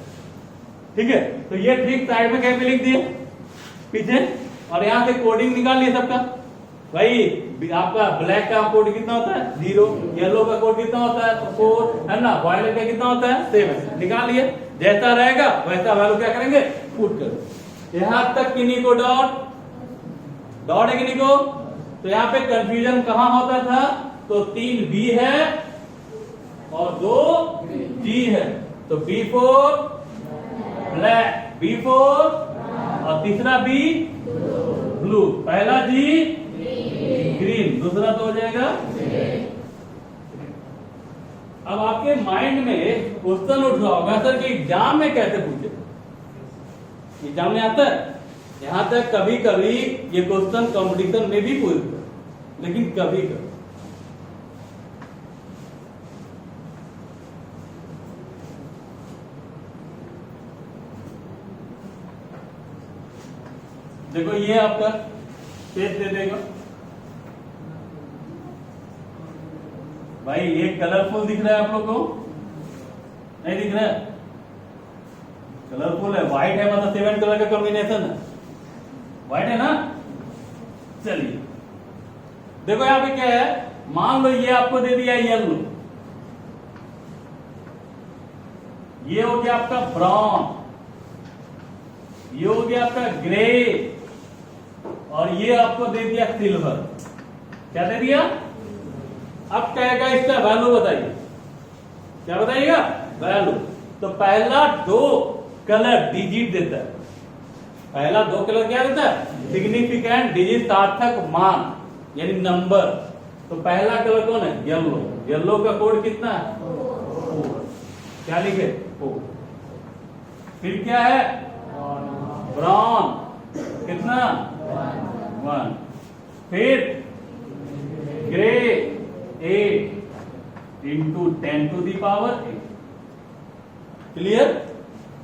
ठीक है, तो ये ट्रिक साइड में कहीं पे लिख दिए पीछे, और यहां से कोडिंग निकाल लिए सबका। भाई आपका ब्लैक का कोड कितना होता है? 0। येलो का कोड कितना होता है? 4 है ना। वायलेट का कितना होता है? 7। निकाल लिए। जैसा रहेगा वैसा वैल्यू क्या करेंगे? पुट करो। यहां तक किन्हीं को डॉट है किन्हीं को? तो यहाँ पे कंफ्यूजन कहां होता था? तो 3 बी है और 2 जी है। तो B4 ब्लैक, B4 और तीसरा बी ब्लू, पहला जी ग्रीन, दूसरा तो हो जाएगा। अब आपके माइंड में क्वेश्चन उठ रहा होगा सर कि एग्जाम में कैसे पूछे, एग्जाम में आता है। यहां तक कभी कभी ये क्वेश्चन कंपटीशन में भी पूछते, लेकिन कभी कभी देखो ये आपका पेज दे देगा भाई, ये कलरफुल दिख रहा है आप लोग को, नहीं दिख रहा है? कलरफुल है, व्हाइट है, मतलब 7 कलर का कॉम्बिनेशन है, व्हाइट है ना। चलिए देखो यहाँ पे क्या है, मान लो ये आपको दे दिया येलो, ये हो गया आपका ब्राउन, ये हो गया आपका ग्रे, और ये आपको दे दिया सिल्वर। क्या दे दिया? अब कहेगा इसका वैल्यू बताइए, क्या बताइएगा? वैल्यू। तो पहला 2 कलर डिजिट देता है, पहला 2 कलर क्या देता है? सिग्निफिकेंट डिजिट, सार्थक मान यानी नंबर। तो पहला कलर कौन है? येलो। येलो का कोड कितना है? 4। क्या लिखे? 4। फिर क्या है? ब्राउन, कितना? 1। फिर grey 8 into 10 to the power 8, clear?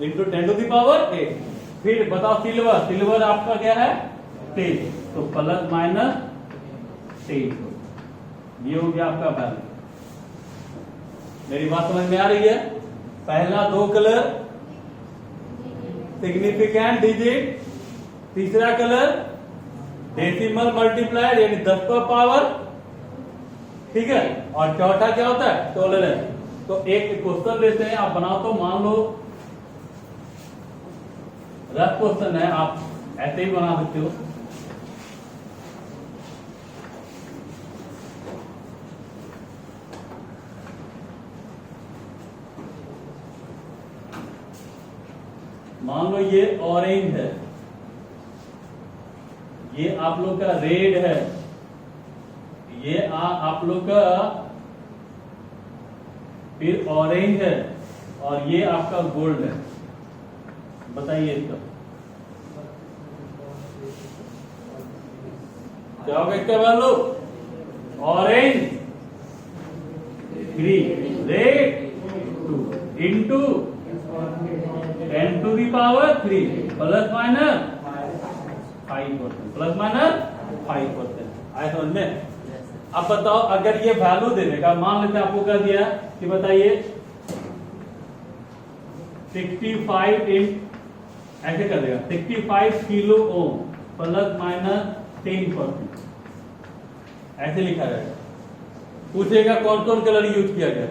Into 10 to the power 8। फिर बताओ सिल्वर, सिल्वर आपका क्या है? 10, तो प्लस माइनस 10, ये हो गया आपका वैल्यू। मेरी बात समझ में आ रही है? पहला 2 कलर सिग्निफिकेंट डिजिट, तीसरा कलर डेसिमल मल्टीप्लायर यानी 10 का पावर, ठीक है, और चौथा क्या होता है? टॉलरेंस। तो एक क्वेश्चन लेते हैं, आप बनाओ। तो मान लो रफ क्वेश्चन है, आप ऐसे ही बना सकते हो। मान लो ये ऑरेंज है, ये आप लोग का रेड है, ये आप लोग का फिर ऑरेंज है, और ये आपका गोल्ड है। बताइए इसका क्या होगा? इसका value orange 3, red 2 into 10 to the power 3 plus minus 5%, plus minus 5%। आए समझ में? अब बताओ, अगर ये वैल्यू दे देगा, मान लेते हैं आपको क्या दिया कि बताइए 65 इन ऐसे कर देगा 65 किलो ओम प्लस माइनस 10%, ऐसे लिखा जाएगा। पूछेगा कौन कौन कलर यूज किया गया,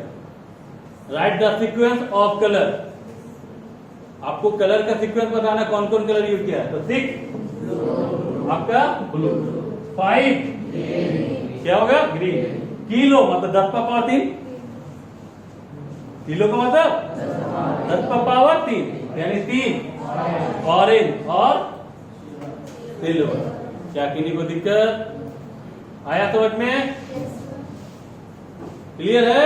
right the sequence of colour. आपको कलर का सीक्वेंस बताना, कौन कौन कलर यूज किया है। तो 6 आपका ब्लू, 5 क्या होगा? ग्रीन। किलो मतलब 10 का पावर 3, किलो का मतलब 10 का पावर 3 यानी 3 ऑरेंज और सिल्वर। क्या किन्हीं को दिक्कत आया समझ में? क्लियर है?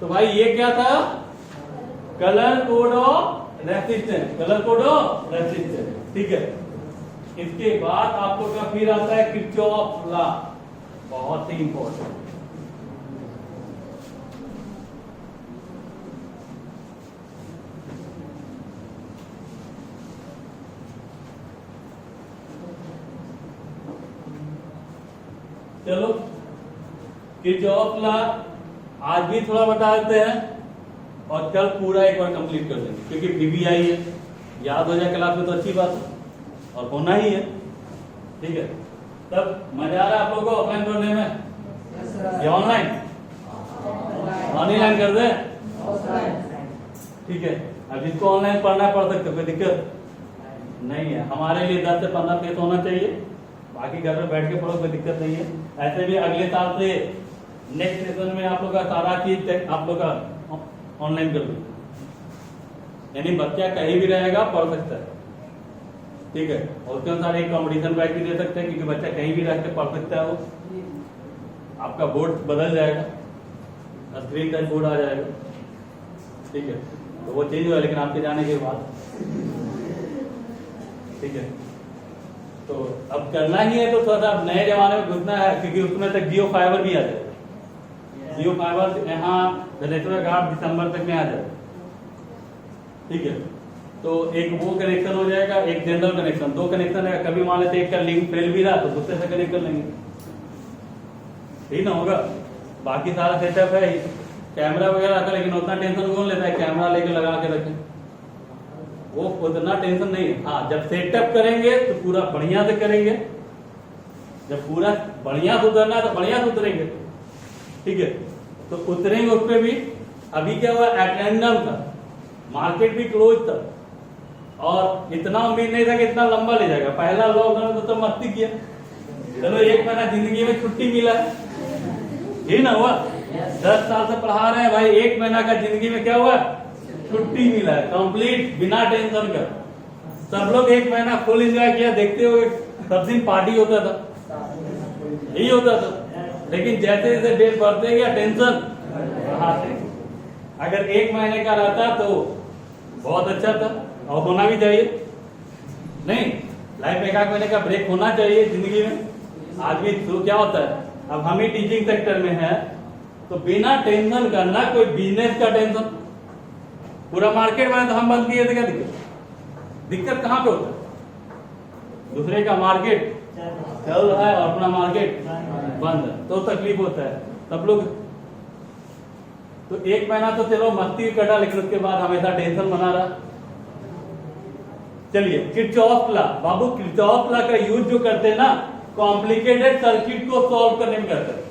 तो भाई ये क्या था? Colour code of resistance, colour code of resistance, ठीक है। इसके बाद आपको क्या फिर आता है? किरचॉफ लॉ, बहुत ही इंपॉर्टेंट। चलो किरचॉफ लॉ आज भी थोड़ा बता देते हैं, और कल पूरा एक बार कंप्लीट कर देंगे, क्योंकि पीबीआई है, याद हो जाए क्लास में तो अच्छी बात है, और होना ही है, ठीक है। तब मजा आ रहा है आप लोगों को ऑफलाइन पढ़ने में या ऑनलाइन? ऑनलाइन कर दे, ठीक है। अब जिसको ऑनलाइन पढ़ना पढ़ सकते, कोई दिक्कत नहीं है। हमारे लिए 10 से 15 पेज होना चाहिए, बाकी घर में बैठ के पढ़ो, कोई दिक्कत नहीं है। ऐसे भी अगले साल से नेक्स्ट सेशन में आप लोग का सारा चीज आप लोग का ऑनलाइन कर दो, यानी बच्चा कहीं भी रहेगा पढ़ सकता है, ठीक है। और उसके अनुसार एक कॉम्पिटिशन बैग भी दे सकते हैं, क्योंकि बच्चा कहीं भी रह के पढ़ सकता है। वो आपका बोर्ड बदल जाएगा, स्क्रीन टच बोर्ड आ जाएगा, ठीक है। तो वो चेंज हुआ लेकिन आपके जाने के बाद, ठीक है। तो अब करना ही है तो थोड़ा सा नए जमाने में घुसना है, क्योंकि उसमें तक जियो फाइबर भी आ जाएगा। जियो फाइबर यहाँ धनेश्वर घाट दिसंबर तक में आ जाएगा, ठीक है। तो एक वो कनेक्शन हो जाएगा, एक जनरल कनेक्शन, 2 कनेक्शन है। कभी मान लेते एक का लिंक फेल भी रहा तो दूसरे से कनेक्ट कर लेंगे, ठीक ना होगा। बाकी सारा सेटअप है, कैमरा वगैरह का, लेकिन उतना टेंशन कौन लेता है कैमरा लेके लगा के रखें, वो उतना टेंशन नहीं है। हाँ, जब सेटअप करेंगे तो पूरा बढ़िया से करेंगे, जब पूरा बढ़िया से उतरना है तो बढ़िया से उतरेंगे, ठीक है। तो उतरेंगे उस पर भी। अभी क्या हुआ, अटेंडम था, मार्केट भी क्लोज था, और इतना उम्मीद नहीं था कि इतना लंबा ले जाएगा। पहला लॉकडाउन तो मस्ती किया, चलो 1 महीना जिंदगी में छुट्टी मिला, ये ना हुआ। 10 साल से पढ़ा रहे हैं भाई, 1 महीना का जिंदगी में क्या हुआ, छुट्टी मिला है कंप्लीट, बिना टेंशन का। सब लोग 1 महीना फुल एंजॉय किया, देखते हुए सब दिन पार्टी होता था, यही होता था। लेकिन जैसे जैसे डेट बढ़ते गया टेंशन बढ़ाते। अगर 1 महीने का रहता तो बहुत अच्छा था, और होना भी चाहिए। नहीं, लाइफ में 1 महीने का ब्रेक होना चाहिए जिंदगी में। आदमी तो क्या होता है, अब हम ही टीचिंग सेक्टर में है, तो बिना टेंशन का, ना कोई बिजनेस का टेंशन। पूरा मार्केट बना तो हम बंद किए थे, क्या दिक्कत कहाँ पे होता है, दूसरे का मार्केट चल रहा है और अपना मार्केट बंद है, तो तकलीफ होता है सब लोग। तो 1 महीना तो चलो मस्ती कटा, लेकिन उसके बाद हमेशा टेंशन बना रहा। चलिए, किरचॉफ लॉ, बाबू किरचॉफ लॉ का यूज जो करते हैं ना, कॉम्प्लिकेटेड सर्किट को सॉल्व करने में करते हैं।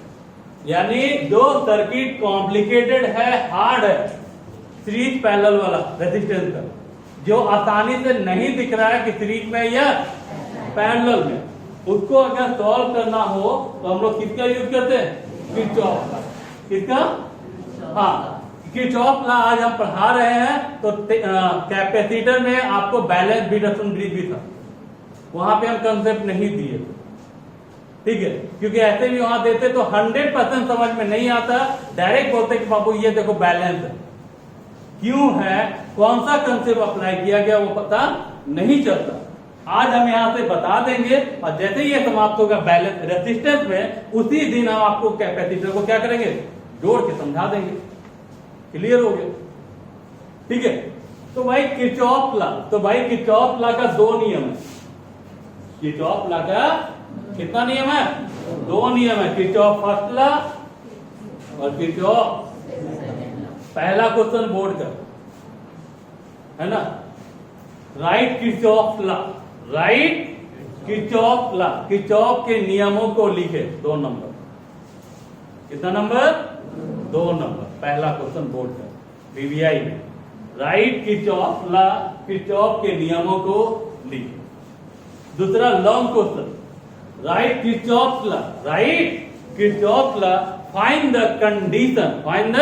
यानी जो सर्किट कॉम्प्लिकेटेड है, हार्ड है, सीरीज पैरेलल वाला रेजिस्टेंस का, जो आसानी से नहीं दिख रहा है कि सीरीज में या पैरेलल में, उसको अगर सॉल्व करना हो तो हम लोग किसका यूज करते हैं, किरचॉफ का। किसका, हाँ, किरचॉफ लॉ आज हम पढ़ा रहे हैं। तो कैपेसिटर में आपको बैलेंस रिडक्शन ब्रिज भी था, वहां पे हम कंसेप्ट नहीं दिए, ठीक है, क्योंकि ऐसे भी वहां देते तो 100% समझ में नहीं आता। डायरेक्ट बोलते कि बाबू ये देखो बैलेंस है, क्यों है, कौन सा कंसेप्ट अप्लाई किया गया वो पता नहीं चलता। आज हम यहां से बता देंगे, और जैसे ही ये समाप्त होगा बैलेंस रेजिस्टेंस में, उसी दिन हम आपको कैपेसिटर को क्या करेंगे, जोड़ के समझा देंगे। क्लियर हो गया, ठीक है। तो भाई किरचॉफ लॉ, तो भाई किरचॉफ लॉ का 2 नियम है। किरचॉफ लॉ का कितना नियम है, 2 नियम है, किरचॉफ फर्स्ट लॉ और किरचॉफ। पहला क्वेश्चन बोर्ड का है ना, right Kirchhoff law, right Kirchhoff law, Kirchhoff के नियमों को लिखे। 2 नंबर, कितना नंबर, 2 नंबर, पहला क्वेश्चन बोर्ड का बीबीआई में। राइट किरचॉफ लॉ, किरचॉफ के नियमों को लिखे। दूसरा long question, right Kirchhoff law, right Kirchhoff law, find the condition, find the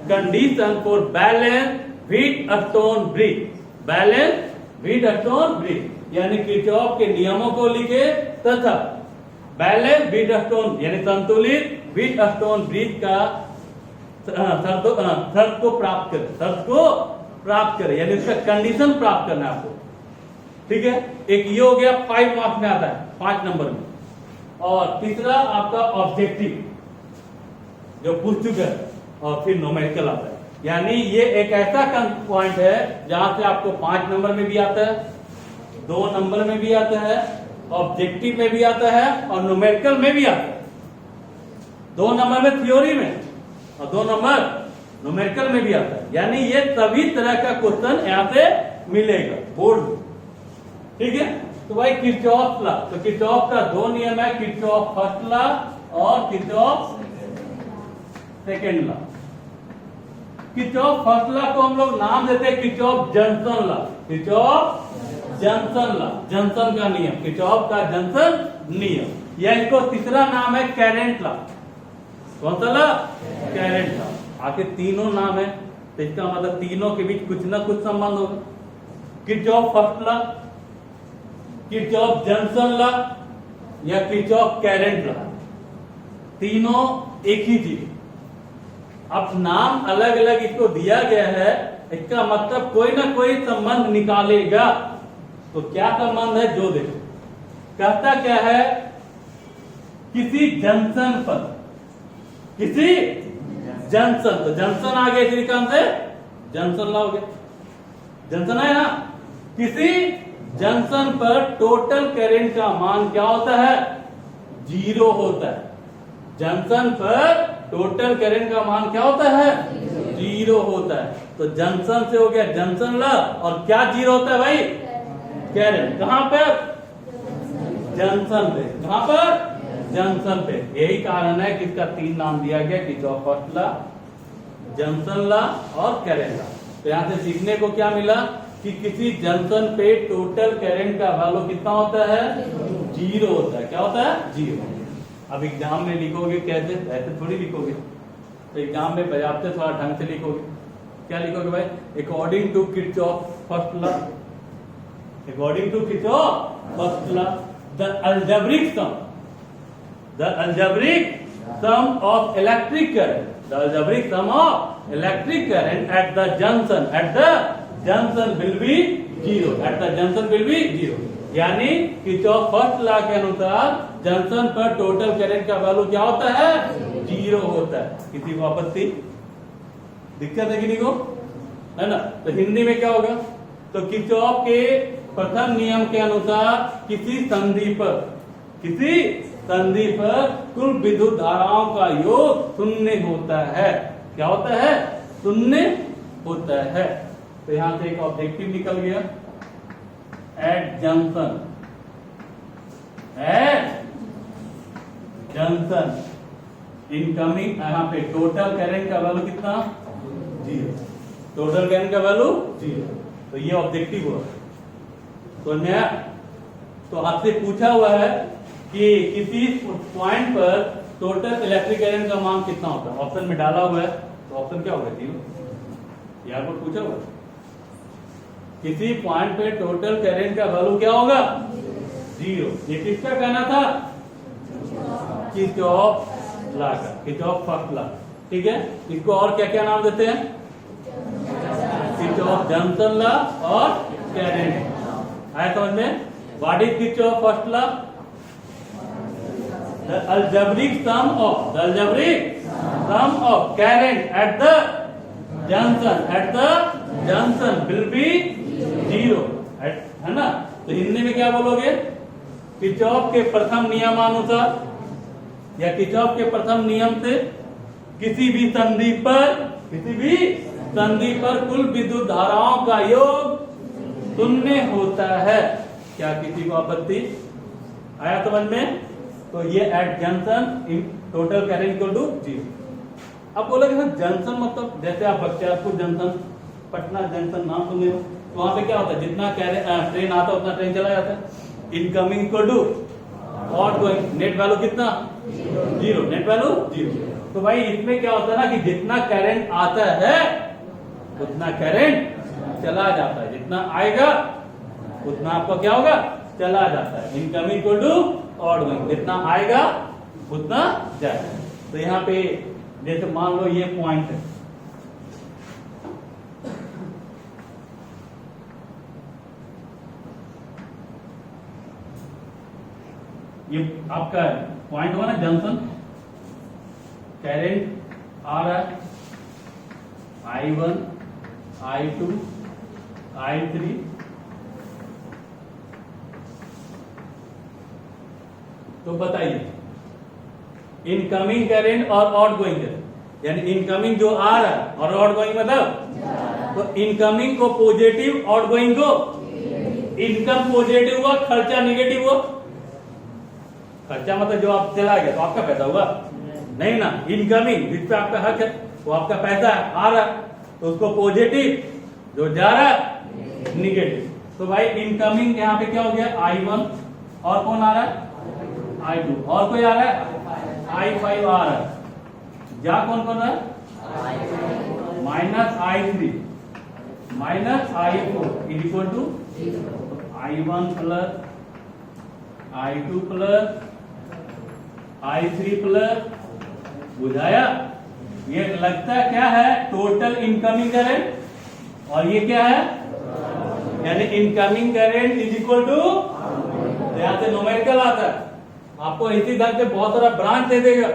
condition for balance Wheatstone bridge, balance Wheatstone bridge. यानी किरचॉफ के नियमों को लिखे तथा बैलेंस व्हीटस्टोन यानी संतुलित व्हीटस्टोन ब्रिज का शर्त को प्राप्त करे, शर्त को प्राप्त करे, यानी इसका कंडीशन प्राप्त करना है आपको, ठीक है। एक ये हो गया, 5 मार्क्स में आता है, 5 नंबर में। और तीसरा आपका ऑब्जेक्टिव जो पूछ चुका है, और फिर न्यूमेरिकल आता है। यानी ये एक ऐसा पॉइंट है जहां से आपको 5 नंबर में भी आता है, 2 नंबर में भी आता है, ऑब्जेक्टिव में भी आता है, और न्यूमेरिकल में भी आता है। 2 नंबर में थ्योरी में और 2 नंबर न्यूमेरिकल में भी आता है। यानी ये सभी तरह का क्वेश्चन यहाँ से मिलेगा बोर्ड, ठीक है। तो भाई किरचॉफ लॉ, तो किरचॉफ का 2 नियम है, किरचॉफ फर्स्ट लॉ और Kirchhoff second law. Kirchhoff first law को हम लोग नाम देते हैं Kirchhoff junction law, Kirchhoff junction law, junction का नियम, किरचॉफ का जंक्शन नियम। या इसको तीसरा नाम है कैरेंट लॉ। कौन सा लॉ, कैरेंट लॉ। आखिर तीनों नाम है तो इसका मतलब तीनों के बीच कुछ ना कुछ संबंध होगा। Kirchhoff first law, Kirchhoff junction law या किरचॉफ करंट लॉ, तीनों एक ही चीज। अब नाम अलग अलग इसको दिया गया है, इसका मतलब कोई ना कोई संबंध निकालेगा। तो क्या संबंध है जो देखो, कहता क्या है, किसी जंक्शन पर, किसी जंक्शन, तो जंक्शन आ गया इसी काम से जंक्शन ला हो गया, जंक्शन है ना। किसी जंक्शन पर टोटल करंट का मान क्या होता है, 0 होता है। जंक्शन पर टोटल करंट का मान क्या होता है, 0 होता है। तो जंक्शन से हो गया जंक्शन ला, और क्या 0 होता है भाई, करंट। कहां पर, जंक्शन पे, कहां पर, जंक्शन पे। यही कारण है कि इसका 3 नाम दिया गया, Kirchhoff first law, junction law और करंट लॉ। तो यहां से सीखने को क्या मिला कि किसी जंक्शन पे टोटल करंट का वैल्यू कितना होता है, 0 होता है। क्या होता है, 0। अब एग्जाम में लिखोगे कैसे, ऐसे थोड़ी लिखोगे, तो एग्जाम में बजाते थोड़ा ढंग से लिखोगे। क्या लिखोगे भाई, according to Kirchhoff first law, according to Kirchhoff first law the algebraic sum, the algebraic sum of electric current, the algebraic sum of electric current at the junction will be 0, at the junction will be 0। यानी Kirchhoff first law के अनुसार junction पर total current का value क्या होता है, 0 होता है। किसी को आपत्ति, दिक्कत है किसी को, है ना। तो हिंदी में क्या होगा, तो किरचॉफ के प्रथम नियम के अनुसार किसी संधि पर, किसी संधि पर कुल विद्युत धाराओं का योग 0 होता है। क्या होता है, 0 होता है। तो यहां से एक ऑब्जेक्टिव निकल गया, at junction, at junction incoming, यहाँ पे टोटल करंट का वैल्यू कितना, 0, टोटल करंट का वैल्यू 0। तो ये ऑब्जेक्टिव हुआ। तो नया, तो आपसे पूछा हुआ है कि किसी पॉइंट पर टोटल इलेक्ट्रिक करंट का मान कितना होता है, ऑप्शन में डाला हुआ है। तो ऑप्शन क्या होगा, 0। यहाँ पर पूछा हुआ किसी पॉइंट पे टोटल करंट का वैल्यू क्या होगा, 0। ये किसका कहना था, किरचॉफ लॉ का, किरचॉफ फर्स्ट लॉ। ठीक है, इसको और क्या क्या नाम देते हैं, किरचॉफ जंक्शन लॉ और करंट। आया समझ में, what is Kirchhoff first law, the algebraic sum of current at the junction will be 0, है ना। तो हिंदी में क्या बोलोगे, किरचॉफ के प्रथम नियमानुसार या किरचॉफ के प्रथम नियम से किसी भी संधि पर कुल विद्युत धाराओं का योग 0 होता है। क्या किसी को आपत्ति, आया समझ में। तो ये at junction in total current equal to 0। अब बोलोगे सर जंक्शन मतलब, जैसे आप बख्तियारपुर जंक्शन, पटना जंक्शन नाम सुने हो, तो वहां पे क्या होता है, जितना ट्रेन आता है उतना ट्रेन चला जाता है। Incoming equal to outgoing, net value कितना, 0, नेट वैल्यू 0। तो भाई इसमें क्या होता है ना कि जितना करंट आता है उतना करंट चला जाता है, जितना आएगा उतना आपका क्या होगा, चला जाता है। इनकमिंग इक्वल टू आउटगोइंग, जितना आएगा उतना जाएगा। तो यहाँ पे जैसे मान लो ये पॉइंट है, ये आपका पॉइंट हुआ ना जंक्शन, करंट आ रहा है I1, I2, I3, तो बताइए इनकमिंग करंट और आउटगोइंग करंट, यानी इनकमिंग जो आ रहा है और आउटगोइंग मतलब, तो इनकमिंग को पॉजिटिव, आउटगोइंग को, इनकम पॉजिटिव हुआ, खर्चा नेगेटिव हुआ। खर्चा मतलब जो आप चला गया तो आपका पैसा हुआ नहीं ना, इनकमिंग जिस पे आपका हक है वो आपका पैसा आ रहा है, तो उसको पॉजिटिव, जो जा रहा है निगेटिव। तो भाई इनकमिंग यहाँ पे क्या हो गया, I1, और कौन आ रहा है, I2, और कोई आ रहा है I5 आ रहा है। जा कौन रहा है, -I3 -I4 equal to I1 plus I2 plus I3 plus, बुझाया? ये लगता क्या है? टोटल इनकमिंग करंट, और ये क्या है? यानी incoming current is equal to, यहां से न्यूमेरिकल आता है, आपको इसी ढंग से बहुत सारा ब्रांच दे देगा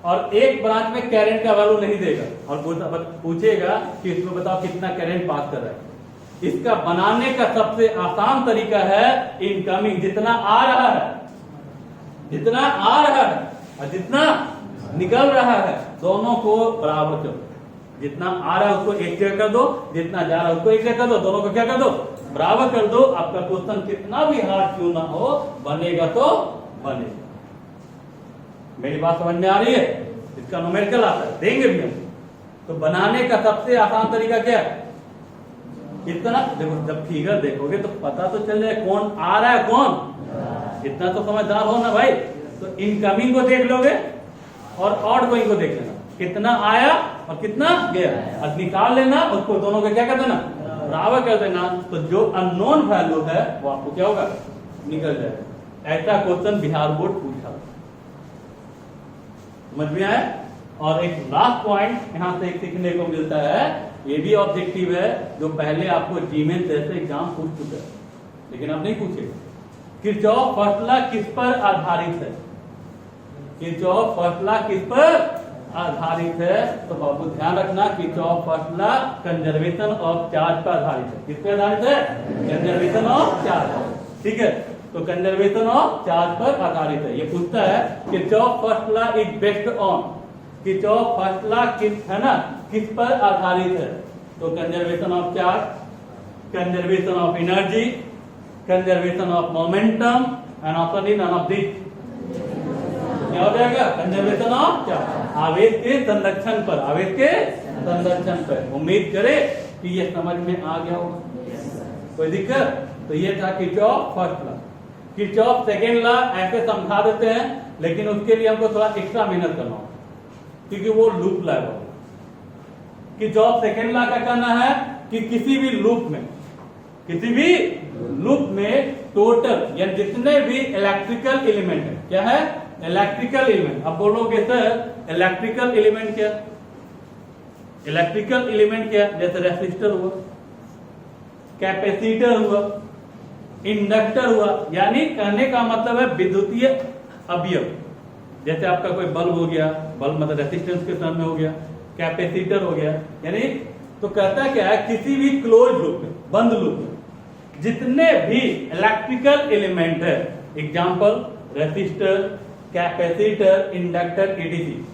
और एक ब्रांच में करंट का वैल्यू नहीं देगा और पूछेगा कि इसमें बताओ कितना करंट पास कर रहा है। इसका बनाने का सबसे आसान तरीका है इनकमिंग, जितना आ रहा है और जितना निकल रहा है दोनों को बराबर करो। जितना आ रहा है उसको एक जगह कर दो, जितना जा रहा है उसको एक जगह कर दो, दोनों को क्या कर दो? बराबर कर दो। आपका क्वेश्चन कितना भी हार्ड क्यों ना हो, बनेगा तो बनेगा। मेरी बात समझ में आ रही है? इसका न्यूमेरिकल आता है, देंगे भी हम। तो बनाने का सबसे आसान तरीका क्या है? इतना देखो, जब फिगर देखोगे तो पता तो चल जाए कौन आ रहा है कौन। इतना तो समझदार हो ना भाई। तो इनकमिंग को देख लोगे और आउटगोइंग को देख लेना, कितना आया और कितना गया, और निकाल लेना उसको, दोनों को क्या कर देना? बराबर कर देना। तो जो अननोन वैल्यू है वो आपको क्या होगा? निकल जाएगा। ऐसा क्वेश्चन बिहार बोर्ड पूछा, समझ में आया? और एक लास्ट पॉइंट यहां से एक सीखने को मिलता है, ये भी ऑब्जेक्टिव है जो पहले आपको जीमेंस जैसे एग्जाम पूछ चुका है, लेकिन अब नहीं पूछेगा। किरचॉफ फर्स्ट लॉ किस पर आधारित है? किरचॉफ फर्स्ट लॉ किस पर आधारित है? तो बाबू ध्यान रखना, Kirchhoff first law conservation of charge पर आधारित है। किस पर आधारित है? Conservation of charge. ठीक है, तो कंजर्वेशन ऑफ चार्ज पर आधारित है। ये पूछता है Kirchhoff first law is based on, Kirchhoff first law किस है ना, किस पर आधारित है? तो conservation of charge, conservation of energy, conservation of momentum, and option in none of this. क्या हो जाएगा? कंजर्वेशन ऑफ चार्ज, आवेश के संरक्षण पर, आवेश के संरक्षण पर। उम्मीद करें कि ये समझ में आ गया होगा, कोई दिक्कत? तो ये था Kirchhoff first law. Kirchhoff second law ऐसे समझा देते हैं, लेकिन उसके लिए हमको थोड़ा एक्स्ट्रा मेहनत करना होगा, क्योंकि वो लूप लॉ है। किरचॉफ सेकेंड लॉ का कहना है कि किसी भी लूप में टोटल या जितने भी इलेक्ट्रिकल एलिमेंट है, क्या है? Electrical element. अब बोलोगे सर इलेक्ट्रिकल एलिमेंट क्या? इलेक्ट्रिकल एलिमेंट क्या? जैसे रेसिस्टर हुआ, कैपेसिटर हुआ, इंडक्टर हुआ। यानी कहने का मतलब है विद्युतीय अवयव। जैसे आपका कोई बल्ब हो गया, बल्ब मतलब रेसिस्टेंस के टर्म में हो गया, कैपेसिटर हो गया। यानी तो कहता क्या है, किसी भी क्लोज लूप में, बंद लूप में जितने भी इलेक्ट्रिकल एलिमेंट है, example resistor, capacitor, inductor, ADC,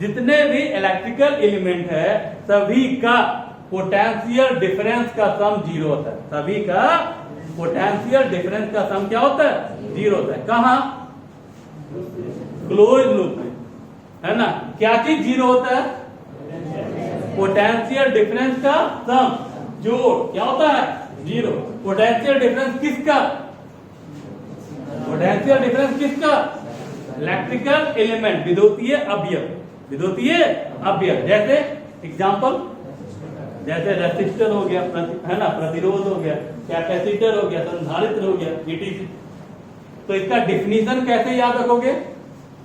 जितने भी इलेक्ट्रिकल एलिमेंट है सभी का पोटेंशियल डिफरेंस का सम जीरो होता है। सभी का पोटेंशियल डिफरेंस का सम क्या होता है? जीरो होता है। कहां? क्लोज लूप में, है ना। क्या चीज जीरो होता है? पोटेंशियल डिफरेंस का सम, जोड़ क्या होता है? जीरो। पोटेंशियल डिफरेंस किसका? पोटेंशियल डिफरेंस किसका? इलेक्ट्रिकल एलिमेंट, विद्युतीय अवयव, विद्युतीय अवयव। जैसे एग्जांपल, जैसे रेसिस्टर हो गया, है ना, प्रतिरोध हो गया, कैपेसिटर हो गया, संधारित्र हो गया, etc। तो इसका डिफिनीशन कैसे याद रखोगे?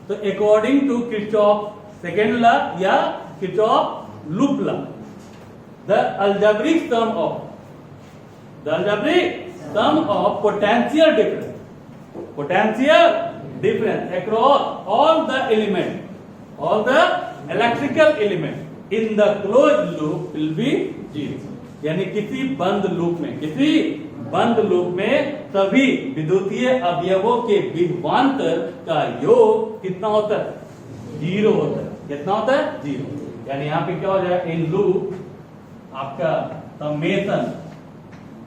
तो according to Kirchhoff second law या Kirchhoff loop law, the algebraic sum of potential difference across all the element, all the electrical element in the close loop will be zero. यानी किसी बंद लूप में सभी विद्युतीय अवयवों के विभवांतर का योग कितना होता है? जीरो होता है। कितना होता है? जीरो। यानी यहाँ पे क्या हो जाएगा? इन लूप आपका समेशन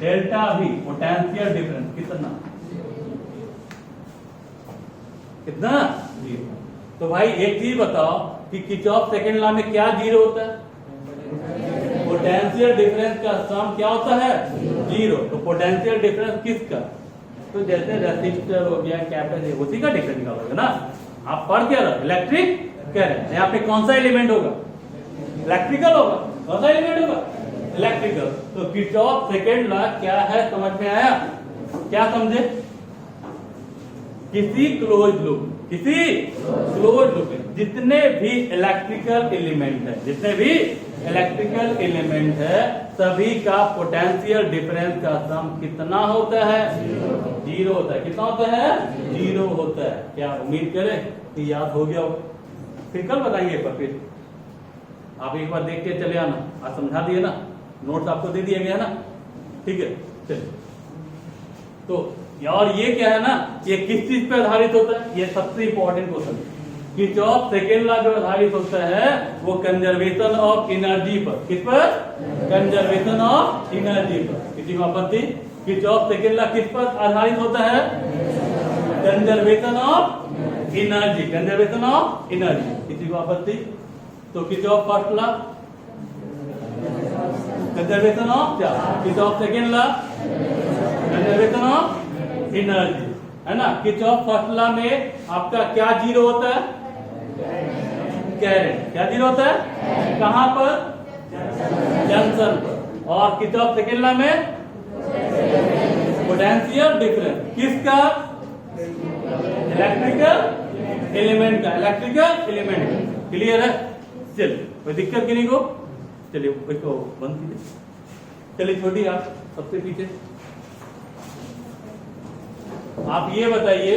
डेल्टा भी पोटेंशियल डिफरेंस कितना? जीरो। तो भाई एक चीज बताओ कि किरचॉफ सेकेंड लॉ में क्या जीरो होता है? पोटेंशियल डिफरेंस का सम क्या होता है? जीरो। तो पोटेंशियल डिफरेंस किसका? तो जैसे रेसिस्टर हो गया, कैपेसिटर, उसी का डिफरेंस निकालोगे ना। आप पढ़ क्या रहे? इलेक्ट्रिक कह रहे हैं। यहाँ पे कौन सा एलिमेंट होगा? इलेक्ट्रिकल होगा। कौन सा एलिमेंट होगा? इलेक्ट्रिकल। तो किरचॉफ सेकेंड लॉ क्या है, समझ में आया? क्या समझे? किसी क्लोज लूप में जितने भी इलेक्ट्रिकल एलिमेंट है सभी का पोटेंशियल डिफरेंस का सम कितना होता है? 0 होता है। कितना होता है? 0 होता है। क्या उम्मीद करें कि याद हो गया हो? फिर कल बताएंगे पर फिर आप एक बार देख के चले आना। आज समझा दिए ना, नोट्स आपको दे दिया गया ना, ठीक है। चलिए, तो और ये क्या है ना, ये किस चीज पे आधारित होता है? ये सबसे इंपॉर्टेंट क्वेश्चन है। किरचॉफ सेकेंड लॉ जो आधारित होता है वो कंजर्वेशन ऑफ एनर्जी पर। किस पर? कंजर्वेशन ऑफ एनर्जी पर। किसी को आपत्ति? किरचॉफ सेकेंड लॉ किस पर आधारित होता है? Conservation of energy. किसी को आपत्ति? तो Kirchhoff first law conservation of क्या? Kirchhoff second law conservation of energy, है ना। किरचॉफ फर्स्ट लॉ में आपका क्या 0 होता है? करंट। क्या 0 होता है? कहां पर? जंक्शन पर। और किरचॉफ सेकेंड लॉ में पोटेंशियल डिफरेंस किसका? इलेक्ट्रिकल एलिमेंट का। क्लियर है? चलिए, कोई दिक्कत की नहीं को? चलिए इसको बंद कीजिए। चलिए छोटी आप सबसे पीछे आप ये बताइए